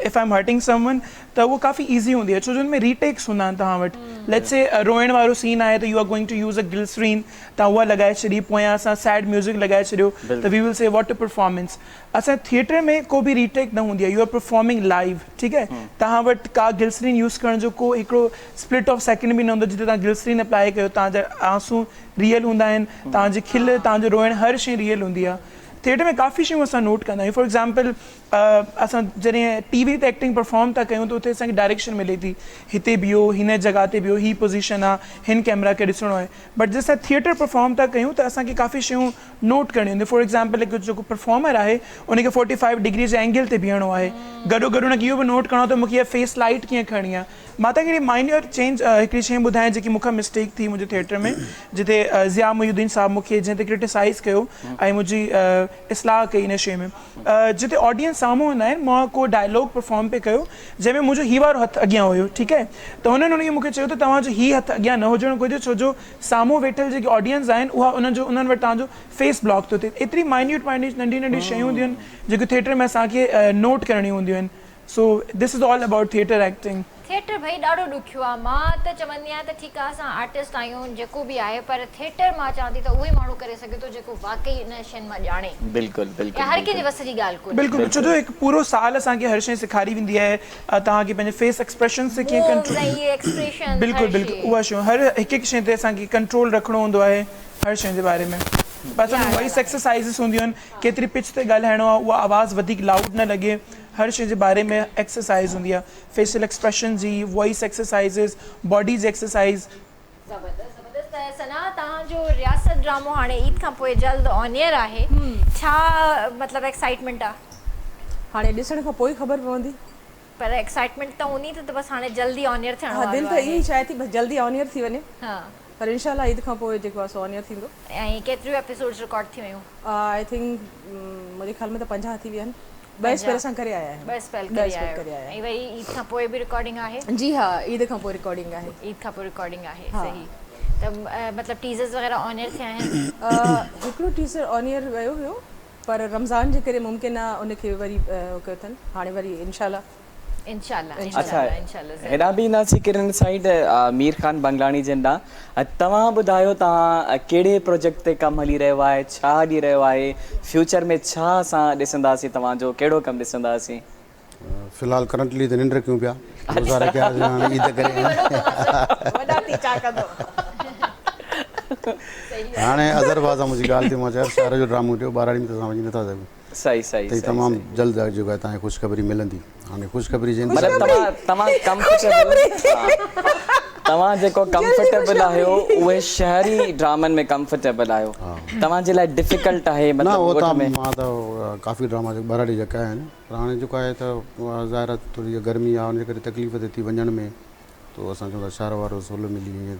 if I am hurting someone त उहो काफ़ी ईज़ी हूंदी आहे, छो जो उनमें रीटेक्स हूंदा आहिनि तव्हां वटि। लेट्स से रोइण वारो सीन आहे त you are going to use a glycerine, तव्हां उहा लॻाए छॾी, पोयां असां सैड म्यूज़िक लॻाए छॾियो त we will say what a performance. असां थिएटर में को बि रीटेक न हूंदी आहे, यू आर परफॉर्मिंग लाइव, ठीकु आहे। तव्हां वटि का ग्लिसरीन यूज़ करण जो को हिकिड़ो स्प्लिट ऑफ सेकेंड बि न हूंदो जिते तव्हां ग्लिसरीन अप्लाई कयो, तव्हांजा आंसू रियल हूंदा आहिनि, तव्हांजी खिल, तव्हांजो रोइण, हर शइ रियल हूंदी आहे। थिएटर में काफ़ी शयूं असां नोट कंदा आहियूं। फॉर एग्ज़ाम्पल असां जॾहिं टीवी ते एक्टिंग परफॉर्म था कयूं त उते असांखे डायरेक्शन मिले थी, हिते बीहो, हिन जॻह ते बीहो, ही पोज़ीशन आहे, हिन कैमरा खे ॾिसणो आहे। बट जंहिं असां थिएटर परफॉर्म था कयूं त असांखे काफ़ी शयूं नोट करणियूं हूंदियूं। फॉर एग्ज़ाम्पल हिकु जेको परफॉर्मर आहे उनखे 45 डिग्री जे एंगल ते बीहणो आहे, गॾो उनखे इहो बि नोट करिणो त मूंखे इहा फेस लाइट कीअं खणणी आहे। मां तव्हांखे हिकिड़ी माइन्यूर चेंज हिकिड़ी शइ ॿुधायां जेकी मूंखां मिस्टेक थी मुंहिंजे थिएटर में, जिते ज़िया मुहिउद्दीन साहब मूंखे जंहिं ते क्रिटिसाइज़ कयो ऐं मुंहिंजी इस्लाह कई इन शइ में। जिते ऑडियंस साम्हूं हूंदा आहिनि, मां को डायलॉग परफॉर्म पे कयो जंहिंमें मुंहिंजो ही वारो हथु अॻियां हुयो, ठीकु आहे। त हुननि उनखे मूंखे चयो त तव्हांजो ही हथु अॻियां न हुजणु घुरिजे, छो जो साम्हूं वेठल जेकी ऑडियंस आहिनि उहा उन्हनि वटि तव्हांजो फेस ब्लॉक थो थिए। एतिरी माइन्यूट नंढी नंढी शयूं हूंदियूं आहिनि जेके थिएटर में असांखे नोट करणियूं हूंदियूं आहिनि। So this is all about theatre acting. Theatre भाई ॾाढो ॾुखियो आहे। मां त चवंदी आहियां त ठीकु आहे असां आर्टिस्ट आहियूं, जेको बि आहे, पर थिएटर मां चवां थी त उहो ई माण्हू करे सघे थो जेको वाकई इन शयुनि मां ॼाणे। बिल्कुलु बिल्कुलु। हर कंहिंजे वस जी ॻाल्हि कोन्हे। बिल्कुलु, छो जो हिकु पूरो साल असांखे हर शइ सेखारी वेंदी आहे, तव्हांखे पंहिंजे फेस एक्सप्रेशन से कीअं कंट्रोल, बिल्कुलु बिल्कुलु उहा शयूं, हर हिकु हिकु शइ ते असांखे कंट्रोल रखिणो हूंदो आहे हर शइ जे बारे में। असांखे वॉइस एक्सरसाइज़िस हूंदियूं आहिनि, केतिरी पिच ते ॻाल्हाइणो आहे, उहा आवाज़ वधीक लाउड न लॻे, हर शइ जे बारे में एक्सरसाइज़ हूंदी आहे। फेशियल एक्सप्रेशन जी, वॉइस एक्सरसाइज़िस, बॉडी जी एक्सरसाइज़। ज़बरदस्त। सना, तव्हांजो रियासत ड्रामो हाणे ईद खां पोइ जल्द ऑन एयर आहे, छा मतिलबु एक्साइटमेंट आहे? हाणे ॾिसण खां पोइ ख़बर पवंदी, पर एक्साइटमेंट त हूंदी त बसि हाणे जल्दी ऑन एयर थियणो आहे। दिलि त इहा ई चाहे थी बसि जल्दी ऑन एयर थी वञे। पर इंशाल्लाह ईद खां पोइ जेको आहे सो ऑन एयर थींदो। ऐं केतिरियूं एपिसोड्स रिकॉर्ड थी वियूं? आई थिंक मुंहिंजे ख़्याल में त 50 थी विया आहिनि। 2 स्पेल असां करे आया आहियूं। 2 स्पेल करे आया। ऐं वरी ईद खां पोइ बि रिकॉर्डिंग आहे? जी हा, ईद खां पोइ रिकॉर्डिंग आहे। ईद खां पोइ रिकॉर्डिंग आहे, सही। त मतिलबु टीज़र्स वग़ैरह ऑन एयर थिया आहिनि? हिकिड़ो टीज़र ऑन एयर वियो हुयो, पर रमज़ान जे करे मुमकिन आहे उनखे वरी कयो अथनि, हाणे वरी इंशाल्लाह। अच्छा, हेॾा बि ईंदासीं किरण साइड मीर ख़ान बंगलानी जे ॾांहुं। तव्हां ॿुधायो, तव्हां कहिड़े प्रोजेक्ट ते कमु हली रहियो आहे, छा हली रहियो आहे, फ्यूचर में छा असां ॾिसंदासीं, तव्हांजो कहिड़ो कमु ॾिसंदासीं? फ़िलहाल करंटली त निंड कयूं पिया, रोज़ा रखिया ईद करे। हाणे अज़रबाज़ आहे मुंहिंजी ॻाल्हि थी मां चयो, शहर जो ड्रामो थियो, 12 में त असां वञी नथा सघूं। सही सही। त तमामु जल्द जेको आहे तव्हांखे ख़ुशख़बरी मिलंदी। हाणे ख़ुशख़बरी जे तव्हां जेको कंफर्टेबल आहियो उहे शहरी ड्रामनि में कंफर्टेबल आहियो, तव्हांजे लाइ डिफिकल्ट आहे? न उहो त मां त काफ़ी ड्रामा ॿारड़ी जेका आहिनि, पर हाणे जेको आहे त ज़ाहिर आहे थोरी गर्मी आहे, हुनजे करे तकलीफ़ थिए थी वञण में, त असां चवंदा शहर वारो सोलो मिली वञे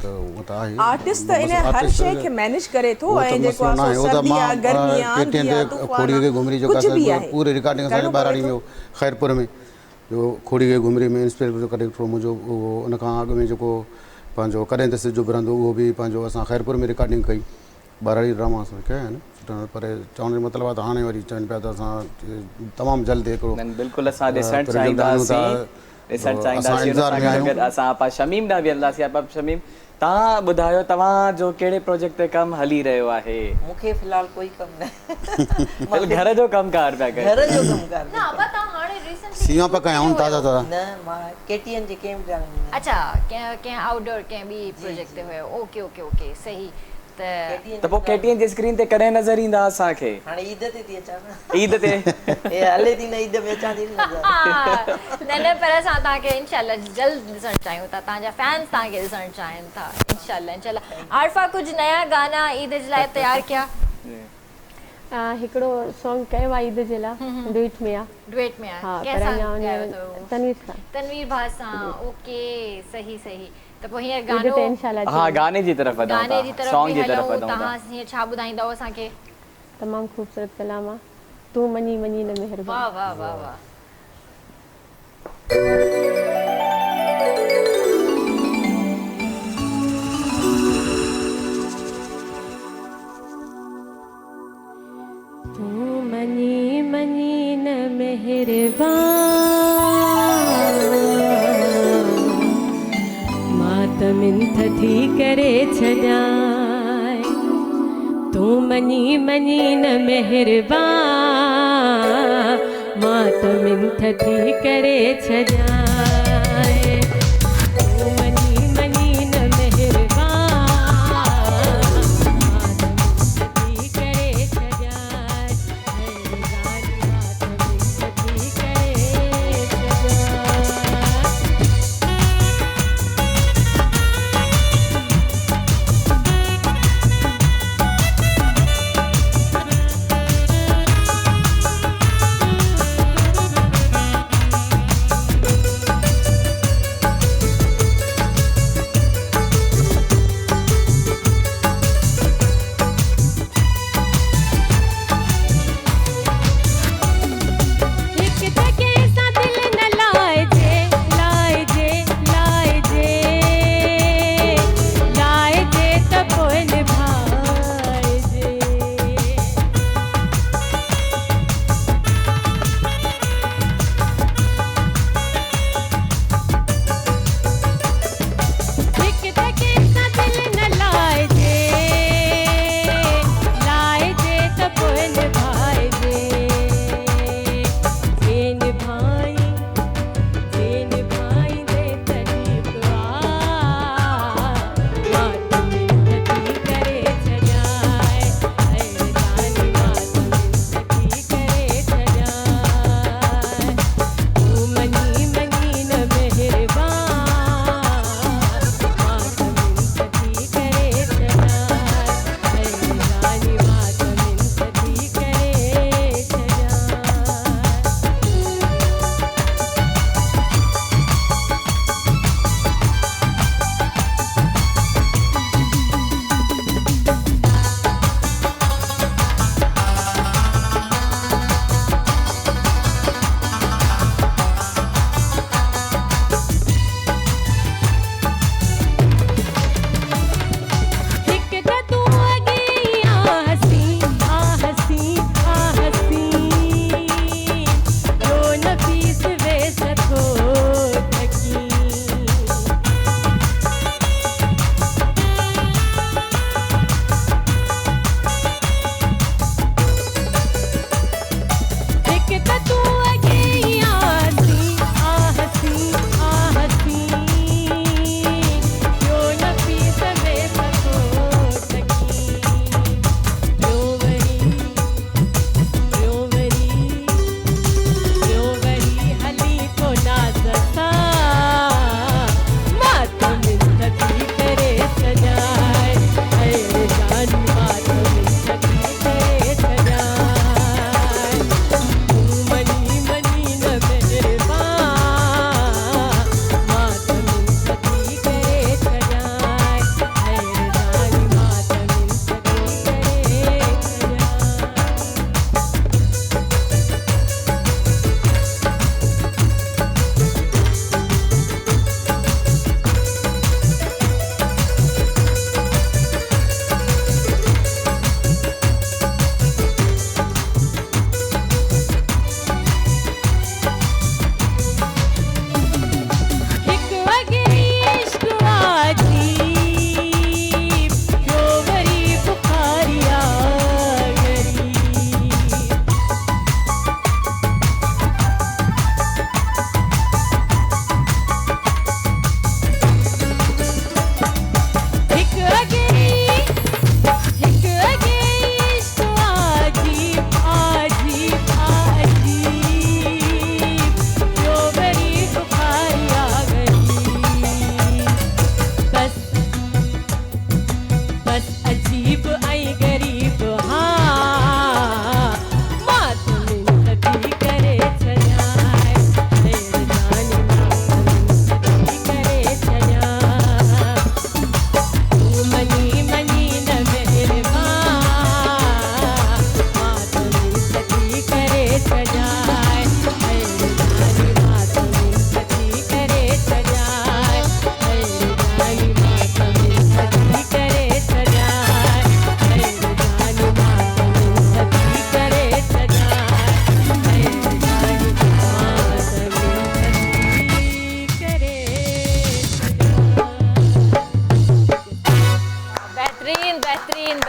त उहो त आहे। आर्टिस्ट त इन हर शइ खे मैनेज करे थो, ऐं जेको आहे सर्दी आहे, गर्मी आहे, केटियन ते खोड़ी के घुमरी जेका पूरी रिकॉर्डिंग असांजे ॿारड़ी में ख़ैरपुर में जो खोड़ी के घुमरी में इंस्पेक्टर जो करेक्टर मुंहिंजो उहो उन खां अॻु में जेको पंहिंजो कॾहिं त सिज उभरंदो उहो बि पंहिंजो असां ख़ैरपुर में रिकॉर्डिंग कई, ॿारड़ी ड्रामा असां कया आहिनि। पर चवण जो मतिलबु आहे त हाणे वरी चवनि पिया त असां तमामु जल्द हिकिड़ो बिल्कुलु असां ॾिसणु चाहींदासीं। असां आपा शमीम ॾांहुं बि हलंदासीं। आपा शमीम, तव्हां ॿुधायो, तव्हांजो कहिड़े प्रोजेक्ट ते कमु हली रहियो आहे? मूंखे फ़िलहाल कोई कमु न, घर जो कमकार पिया कयो? घर जो कमकार न, अब तव्हां हाणे रिसेंटली सीमा पकाया आहिनि ताज़ा ताज़ा? न, मां केटीएन जे कैंप जा। अच्छा, कंहिं आउटडोर कंहिं बि प्रोजेक्ट ते हुयो? ओके ओके ओके, सही। त पोइ केटीएन जी स्क्रीन ते कॾहिं नज़र ईंदा असांखे? हाणे ईद ते थी अचां न। ईद ते हले थी न, ईद में अचां थी न, पर असां तव्हांखे इंशाल्लाह जल्द ॾिसणु चाहियूं था, तव्हांजा फैंस तव्हांखे ॾिसणु चाहिनि था इंशाल्लाह। आरफा, कुझु नया गाना ईद जे लाइ तयारु कया? हिकिड़ो सॉन्ग कयो आहे ईद जे लाइ डुएट में आहे डुएट में आहे हा कंहिंसां पर अञा ॻायो उन अथव? तनवीर सां तनवीर भाउ सां ओके सही सही त पोइ हींअर ईद ते गानो इंशाल्लाह हाँ गाने जी तरफ वधूं गाने जी था तरफ़ सॉन्ग बि जी तरफ हलूं वधूं था तव्हां हींअर छा ॿुधाईंदव असांखे तमामु ख़ूबसूरत कलाम आहे तूं मञी मञी न महिरबानी वाह वाह वाह वाह तूं मञी मञी न महिरबान मां त मिंथ थी करे छॾाए तूं मञी मञी न महिरबान मां त मिंथ थी करे छॾाए तूं मञी मञी न महिरबान मां त मिंथ थी करे छॾाए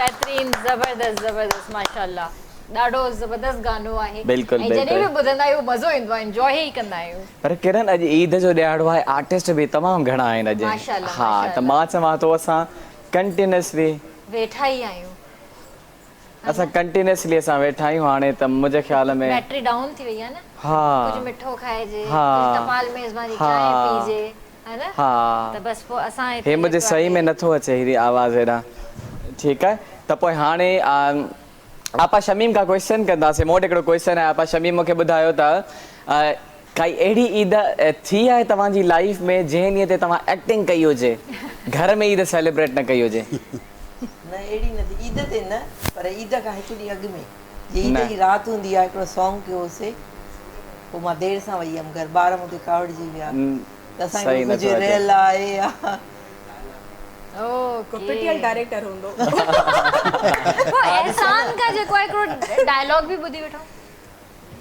बहितरीन ज़बरदस्त माशाल्लाह ॾाढो ज़बरदस्त गानो आहे बिल्कुलु, ऐं जॾहिं बिल्कुलु। बि ॿुधंदा आहियूं मज़ो ईंदो आहे एंजॉय ई कंदा आहियूं पर किरण अॼु ईद जो ॾियारो आहे आर्टिस्ट बि तमामु घणा आहिनि अॼु माशाल्लाह, हा त मां चवां थो असां कंटिन्यूसली वेठा ई आहियूं असां वेठा आहियूं हाणे त मुंहिंजे ख़्याल में बैटरी डाउन थी वई आहे न हा कुझु मिठो खाइजे हा कुझु तपाल मेज़बानी हा चांहि पीजे है न हा त बसि पोइ असां हिते हे मुंहिंजे जेको सही आहे- में नथो अचे हेड़ी आवाज़ हेॾा ठीकु आहे त पोइ हाणे आपा शमीम खां क्वेश्चन कंदासीं मूं वटि हिकिड़ो क्वेश्चन आहे आपा शमीम मूंखे ॿुधायो त काई अहिड़ी ईद थी आहे तव्हांजी लाइफ में जंहिं ॾींहं ते तव्हां एक्टिंग कई हुजे घर में ईद सेलिब्रेट न कई हुजे न अहिड़ी न थी ईद ते न पर ईद खां हिकु ॾींहुं अॻु में जीअं ईद जी राति हूंदी आहे हिकिड़ो सॉन्ग कयोसीं पोइ मां देरि सां वई हुयमि घर ॿार मूंखे कावड़िजी विया त असांखे कुझु रियल आहे पिटियल डायरेक्टर हूंदो एहसान का जेको आहे हिकिड़ो डायलॉग बि ॿुधी वठो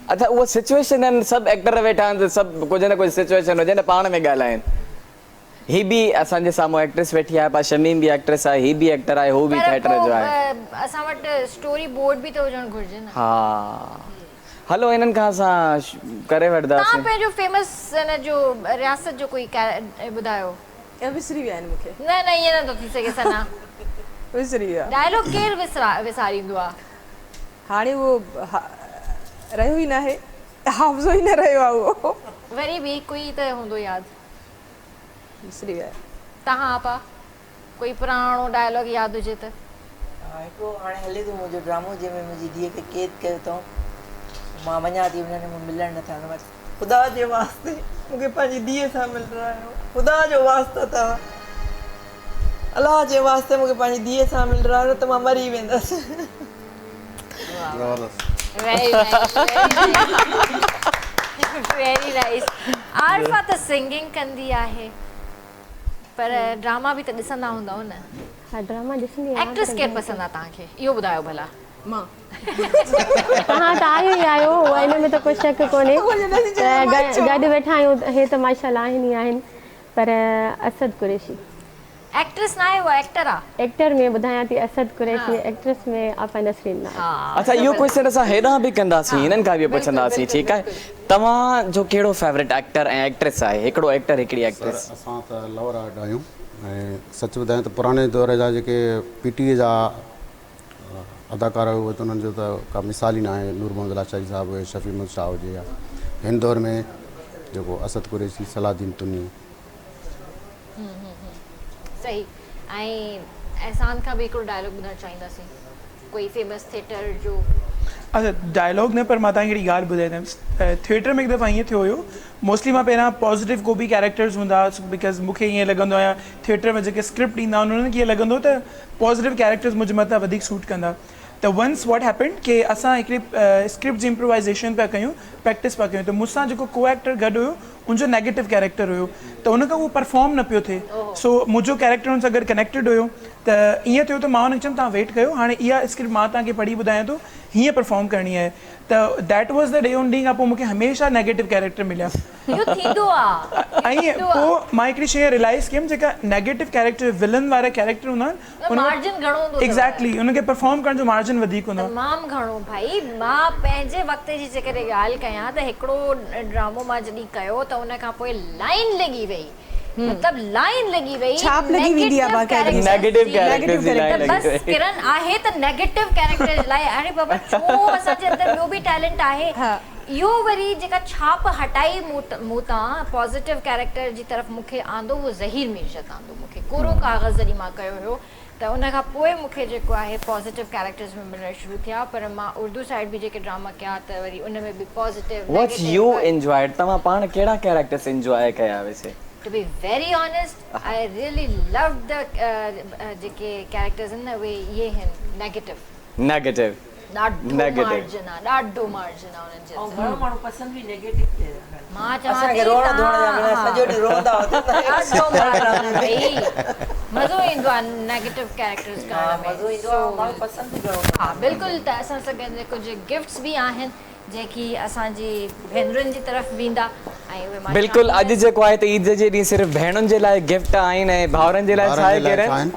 अच्छा उहा सिचुएशन आहिनि सभु एक्टर वेठा आहिनि त सभु कुझु न कुझु सिचुएशन हुजे न पाण में ॻाल्हाइनि ही बि असांजे साम्हूं एक्ट्रेस वेठी आहे पा शमीम बि एक्ट्रेस आहे ही बि एक्टर आहे हू बि थिएटर जो आहे असां वटि स्टोरी बोर्ड बि त हुजणु घुरिजे न हा हलो हिननि खां असां करे तव्हां वठंदासीं पंहिंजो फेमस हिन जो रियासत जो कोई ॿुधायो विसरी विया आहिनि मूंखे न न ईअं नथो थी सघे सना विसरी विया डायलॉग केरु विसारींदो आहे हाणे उहो रहियो ई न आहे हाफ़्ज़ो ई न रहियो आहे उहो वरी बि कोई त हूंदो यादि विसरी विया तव्हां आपा कोई पुराणो डायलॉग यादि हुजे त हिकिड़ो हाणे हले थो मुंहिंजो ड्रामो जंहिंमें मुंहिंजी धीअ खे क़ैद कयो अथऊं मां वञा थी उन्हनि मूं मिलणु नथा ख़ुदा जे वास्ते मूंखे पंहिंजी धीअ सां मिलणो आहे ख़ुदा जो वास्तो अथव अलाह जे वास्ते मूंखे पंहिंजी धीअ सां मिलणो आहे त मां मरी वेंदसि वेरी नाइस आरिफा त सिंगिंग कंदी आहे पर ड्रामा बि त ॾिसंदा हूंदव न हा ड्रामा ॾिसंदी आहियां एक्ट्रेस केरु पसंदि आहे तव्हांखे इहो ॿुधायो भला मां तव्हां त आयो ई आहियो हिन में त कोई शक कोन्हे गॾु वेठा आहियूं हे त माशाल्लाह आहिनि ई आहिनि पर असद कुरैशी एक्ट्रेस ना आहे वो एक्टर आहे एक्टर में ॿुधायां थी असद कुरैशी एक्ट्रेस में आफा नसरीन अच्छा इहो क्वेश्चन असां हेॾां बि कंदासीं हिननि खां बि पुछंदासीं ठीकु आहे तव्हांजो कहिड़ो फेवरेट एक्टर ऐं एक्ट्रेस आहे हिकिड़ो एक्टर हिकिड़ी एक्ट्रेस असां त लवर आर्ट आहियूं ऐं सच ॿुधायां त पुराणे दौर जा जेके पीटीए जा अदाकार हुए त उन्हनि जो त का मिसाल ई न आहे नूर मोहम्मद लाचारी साहिबु हुए शफ़ी अहमद शाह हुजे या हिन दौर में जेको असद कुरैशी सलाहुद्दीन तुनी सही ऐं एहसान खां बि हिकिड़ो डायलॉग ॿुधणु चाहींदासीं कोई फेमस थिएटर जो अच्छा डायलॉग न पर मां तव्हांखे हिकिड़ी ॻाल्हि ॿुधाईंदमि थिएटर में हिकु दफ़ा ईअं थियो हुयो मोस्टली मां पहिरियां पॉज़िटिव को बि कैरेक्टर्स हूंदा बिकॉज़ मूंखे ईअं लॻंदो आहे थिएटर में जेके स्क्रिप्ट ईंदा आहिनि उन्हनि खे ईअं लॻंदो त पॉज़िटिव कैरेक्टर्स मुंहिंजे मथां वधीक सूट कंदा त वंस वॉट हैपेंड कि असां हिकिड़ी स्क्रिप्ट जी इम्प्रोवाइज़ेशन पिया कयूं प्रैक्टिस पिया कयूं त मूंसां जेको को एक्टर गॾु हुयो उनजो नेगेटिव कैरेक्टर हुयो त उनखां उहो परफॉर्म न पियो थिए सो मुंहिंजो कैरेक्टर हुन सां गॾु कनेक्टेड हुयो त ईअं थियो त मां हुनखे चयुमि तव्हां वेट कयो हाणे इहा स्क्रिप्ट मां तव्हांखे पढ़ी ॿुधायां थो हीअं परफॉर्म करणी आहे त that was the day on डींग खां पोइ मूंखे हमेशह नेगेटिव कैरेक्टर मिलिया ऐं पोइ मां हिकिड़ी शइ रियलाइज़ कयमि जेका नेगेटिव कैरेक्टर विलन वारा कैरेक्टर हूंदा आहिनि एग्ज़ैक्टली उनखे परफॉर्म करण जो मार्जिन वधीक हूंदो आहे तमामु घणो भाई मां पंहिंजे वक़्त जी जेकॾहिं ॻाल्हि कयां त हिकिड़ो ड्रामो मां जॾहिं कयो त उन खां पोइ लाइन लॻी वई मतलब लाइन लगी वही छाप लगी वेंदी आहे बाक़ाइदा नेगेटिव कैरेक्टर्स जी लाइन लगी बस किरण आहे त नेगेटिव कैरेक्टर लाइ अरे बाबा छो असांजे अंदरि ॿियो बि टैलेंट आहे इहो वरी जेका छाप हटाई मूं तां पॉज़िटिव कैरेक्टर जी तरफ़ मूंखे आंदो उहो ज़हीर मिर्ज़त आंदो मूंखे कोरो काग़ज़ जॾहिं मां कयो हुयो त उन खां पोइ मूंखे जेको आहे पॉज़िटिव कैरेक्टर्स में मिलणु शुरू थिया पर मां उर्दू साइड बि जेके ड्रामा कया त वरी उन में बि पॉज़िटिव व्हाट्स यू एंजॉयड तव्हां पाण कहिड़ा कैरेक्टर्स एंजॉय कया वैसे To be very honest, I really loved the जेके कैरेक्टर्स आहिनि न उहे इहे आहिनि नेगेटिव ॾाढो मार्जिन आहे उन्हनि जे घणो माण्हू पसंदि बि नेगेटिव थिए मां चवां असांखे रोअण धोअण जा बिना सॼो ॾींहुं रोअंदा मज़ो ईंदो आहे नेगेटिव कैरेक्टर्स करण में मज़ो ईंदो आहे माण्हू पसंदि बि घणो हा बिल्कुलु त असां सां गॾु कुझु गिफ्ट्स बि आहिनि जेकी असांजी भेनरुनि जी तरफ़ वेंदा ऐं उहे बिल्कुल अॼु जेको आहे त ईद जे ॾींहुं सिर्फ़ु भेणुनि जे लाइ गिफ्ट आहिनि ऐं भाउरनि जे लाइ छा आहे किरण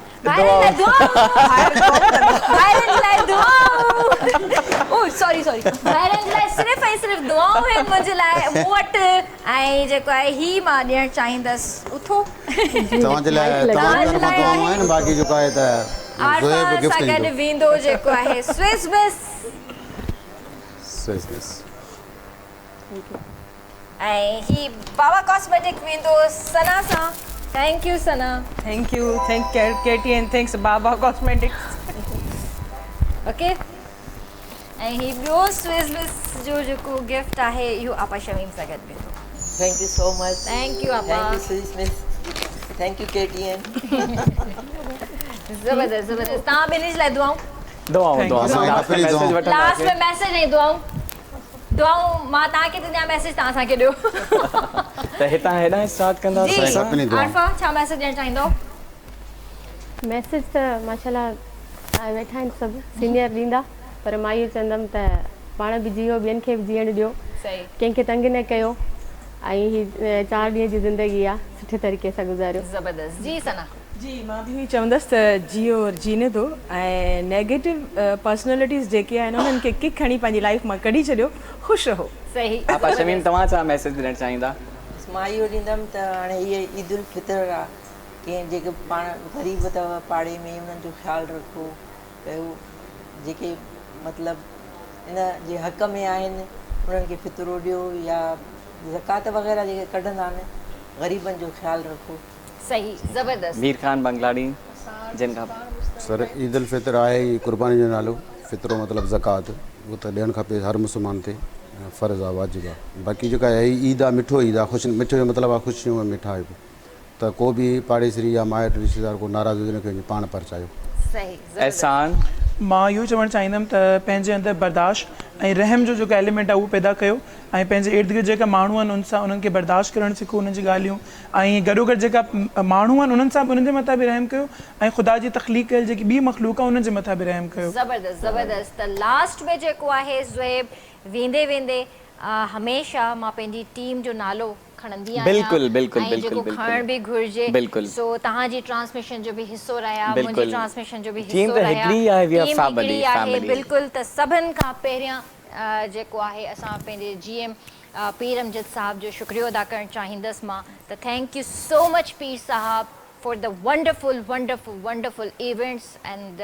सॉरी भाइरनि लाइ सिर्फ़ु ऐं सिर्फ़ु दुआऊं आहिनि मुंहिंजे लाइ मूं वटि ऐं जेको आहे ही मां ॾियणु चाहींदसि उथो तव्हांजे लाइ दुआऊं आहिनि बाक़ी जेको आहे त आरफा सां गॾु वेंदो जेको आहे स्विस बिस ऐं ही बाबा कॉस्मेटिक वेंदो सना सां thank U Sana thank you KTN thanks Baba cosmetics okay ऐं ही ॿियो स्विस बिस जो जेको गिफ्ट आहे इहो आपा शमीम सां गॾु वेंदो thank you so much thank you आपा थैंक यू स्विस मिस थैंक यू KTN ज़बरदस्त तव्हां ॿिन्ही जे लाइ दुआऊं लास्ट में मैसेज ऐं दुआऊं मां तव्हांखे थी ॾियां मैसेज तव्हां असांखे ॾियो त हितां हेॾां स्टार्ट कंदासीं आरफा छा मैसेज ॾियणु चाहींदो मैसेज त माशाल्लाह वेठा आहिनि सभु सीनियर ॾींदा पर मां इहो चवंदमि त पाण बि जियो ॿियनि खे बि जीअण ॾियो कंहिंखे तंग न कयो ऐं ही 4 ॾींहं जी ज़िंदगी आहे सुठे तरीक़े सां गुज़ारियो ज़बरदस्त जी सना जी मां बि हीअं चवंदसि त जियो और जीने दो ऐं नेगेटिव पर्सनैलिटीज़ जेके आहिनि उन्हनि खे किक खणी पंहिंजी लाइफ मां कढी छॾियो ख़ुशि रहो सही आपा शमीम तव्हां छा मैसेज ॾियणु चाहींदा मां इहो ॾींदमि त हाणे हीअ ईद उल फितर आहे कंहिं जेके पाण ग़रीब अथव पाड़े में उन्हनि जो ख़्यालु रखो पियो जेके मतिलबु इन जे हक़ में आहिनि उन्हनि खे फितरो ॾियो या ज़कात वग़ैरह जेके कढंदा आहिनि ग़रीबनि जो ख़्यालु रखो सही ज़बरदस्त मीर खान बंगलाड़ी जिन खां सर ईद उल फितर आहे ई क़ुर्बानी जो नालो फितरो मतिलबु ज़कात उहो त ॾियणु खपे हर मुस्लमान ते फ़र्ज़ु आहे वाजिबु आहे बाक़ी जेका आहे ईद आहे मिठो ईद आहे ख़ुशि मिठो जो मतिलबु आहे ख़ुशियूं ऐं मिठाई त को बि पाड़ेसरी या माइट रिश्तेदार को नाराज़ हुजे न कंहिंजो पाण परचायो एहसान मां इहो चवणु चाहींदमि त पंहिंजे अंदरि बर्दाश्त ऐं रहम जो जेको एलिमेंट आहे उहो पैदा कयो ऐं पंहिंजे इर्द गिर्द जेका माण्हू आहिनि उन सां उन्हनि खे बर्दाश्त करणु सिखो उन्हनि जी ॻाल्हियूं ऐं गॾोगॾु जेका माण्हू आहिनि उन्हनि सां बि उन्हनि जे मथां बि रहम कयो ऐं ख़ुदा जी तख़लीक़ कयल जेकी ॿी मख़लूक आहे उन्हनि जे मथां बि रहम कयो ज़बरदस्त त लास्ट में जेको आहे ज़ुएब वेंदे वेंदे हमेशह मां पंहिंजी टीम जो नालो खणंदी आहियां जेको खणण बि घुर्जे सो तव्हांजी ट्रांसमिशन जो बि हिसो रहिया मुंहिंजी ट्रांसमिशन जो बि हिसो रहिया बिल्कुलु त सभिनि खां पहिरियां जेको आहे असां पंहिंजे GM पीर अमजद साहब जो शुक्रियो अदा करणु चाहींदसि मां त thank you so much Pir Sahab for the wonderful events and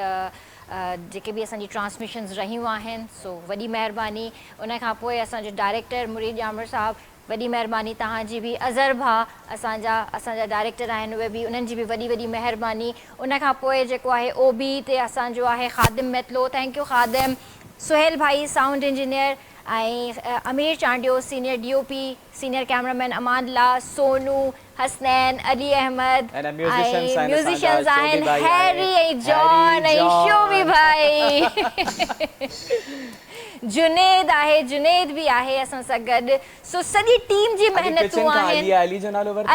जेके बि असांजी ट्रांसमिशन्स रहियूं आहिनि सो वॾी महिरबानी उन खां पोइ असांजो डायरेक्टर मुरीद ॼामर साहब वॾी महिरबानी तव्हांजी बि अज़हर भाउ असांजा डायरेक्टर आहिनि उहे बि उन्हनि जी बि वॾी महिरबानी उन खां पोइ जेको आहे OB ते असांजो आहे ख़ादिम मेतलो थैंक यू ख़ादिम सुहेल भाई साउंड इंजीनियर ऐं Amir Chandio senior DOP senior cameraman अमानला सोनू हसनैन अली अहमद ऐं म्यूज़िशियन्स आहिनि हैरी ऐं जॉन ऐं शोवी भाई जुनेद आहे जुनेद बि आहे असां सां गॾु सो सॼी टीम जी महिनतूं आहिनि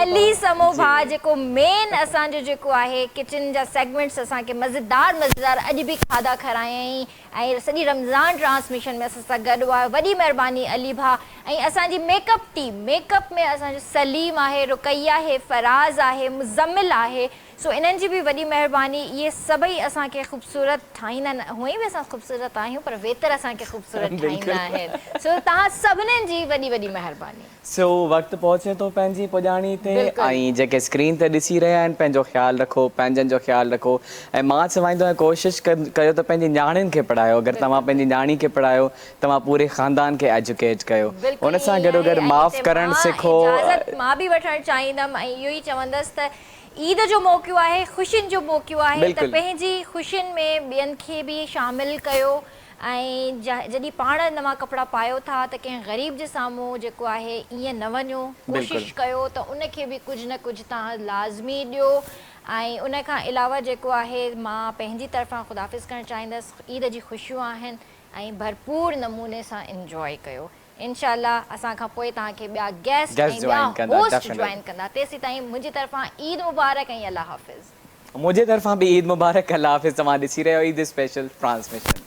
अली समो भाउ जेको मेन असांजो जेको आहे किचन जा सेगमेंट्स असांखे मज़ेदार अॼु बि खाधा खारायईं ऐं सॼी रमज़ान ट्रांसमिशन में असां सां गॾु आहे वॾी महिरबानी अली भाउ ऐं असांजी मेकअप टीम मेकअप में असांजो सलीम आहे रुकैया आहे फराज़ आहे मुज़म्मिल आहे सो इन्हनि जी बि वॾी महिरबानी इहे सभई असांखे ख़ूबसूरत ठाहींदा आहिनि हूअं बि असां ख़ूबसूरत आहियूं पर वेतर असांखे ख़ूबसूरत ठाहींदा आहिनि सो तव्हां सभिनीनि जी वॾी महिरबानी सो वक़्तु पहुचे थो पंहिंजी पुॼाणी ते ऐं जेके स्क्रीन ते ॾिसी रहिया आहिनि पंहिंजो ख़्यालु रखो पंहिंजनि जो ख़्यालु रखो ऐं मां चवाईंदो आहियां कोशिशि कयो त पंहिंजी न्याणियुनि खे पढ़ायो अगरि तव्हां पंहिंजी न्याणी खे पढ़ायो तव्हां पूरे ख़ानदान खे एजुकेट कयो उन सां गॾोगॾु माफ़ु करणु सिखो मां बि वठणु चाहींदमि ऐं इहो ई चवंदसि त ईद जो मौक़ो आहे ख़ुशियुनि जो मौक़ो आहे त पंहिंजी ख़ुशियुनि में ॿियनि खे बि शामिलु कयो ऐं जॾहिं पाण नवां कपिड़ा पायो था त कंहिं ग़रीब जे साम्हूं जेको आहे ईअं न वञो कोशिशि कयो त उनखे बि कुझु न कुझु तव्हां लाज़मी ॾियो ऐं उन खां अलावा जेको आहे मां पंहिंजी तरफ़ां ख़ुदाफ़िज़ करणु चाहींदसि ईद जी ख़ुशियूं आहिनि ऐं भरपूर नमूने सां इंजॉय कयो इंशाअल्लाह असां खां पोइ तव्हांखे ॿिया गेस्ट ऐं ॿिया होस्ट जॉइन कंदा तेसीं ताईं मुंहिंजी तरफ़ां ईद मुबारक ऐं अल्लाह हाफ़िज़ मुंहिंजे तरफ़ां बि ईद मुबारक अल्लाह हाफ़िज़ तव्हां ॾिसी रहियो ईद स्पेशल ट्रांसमिशन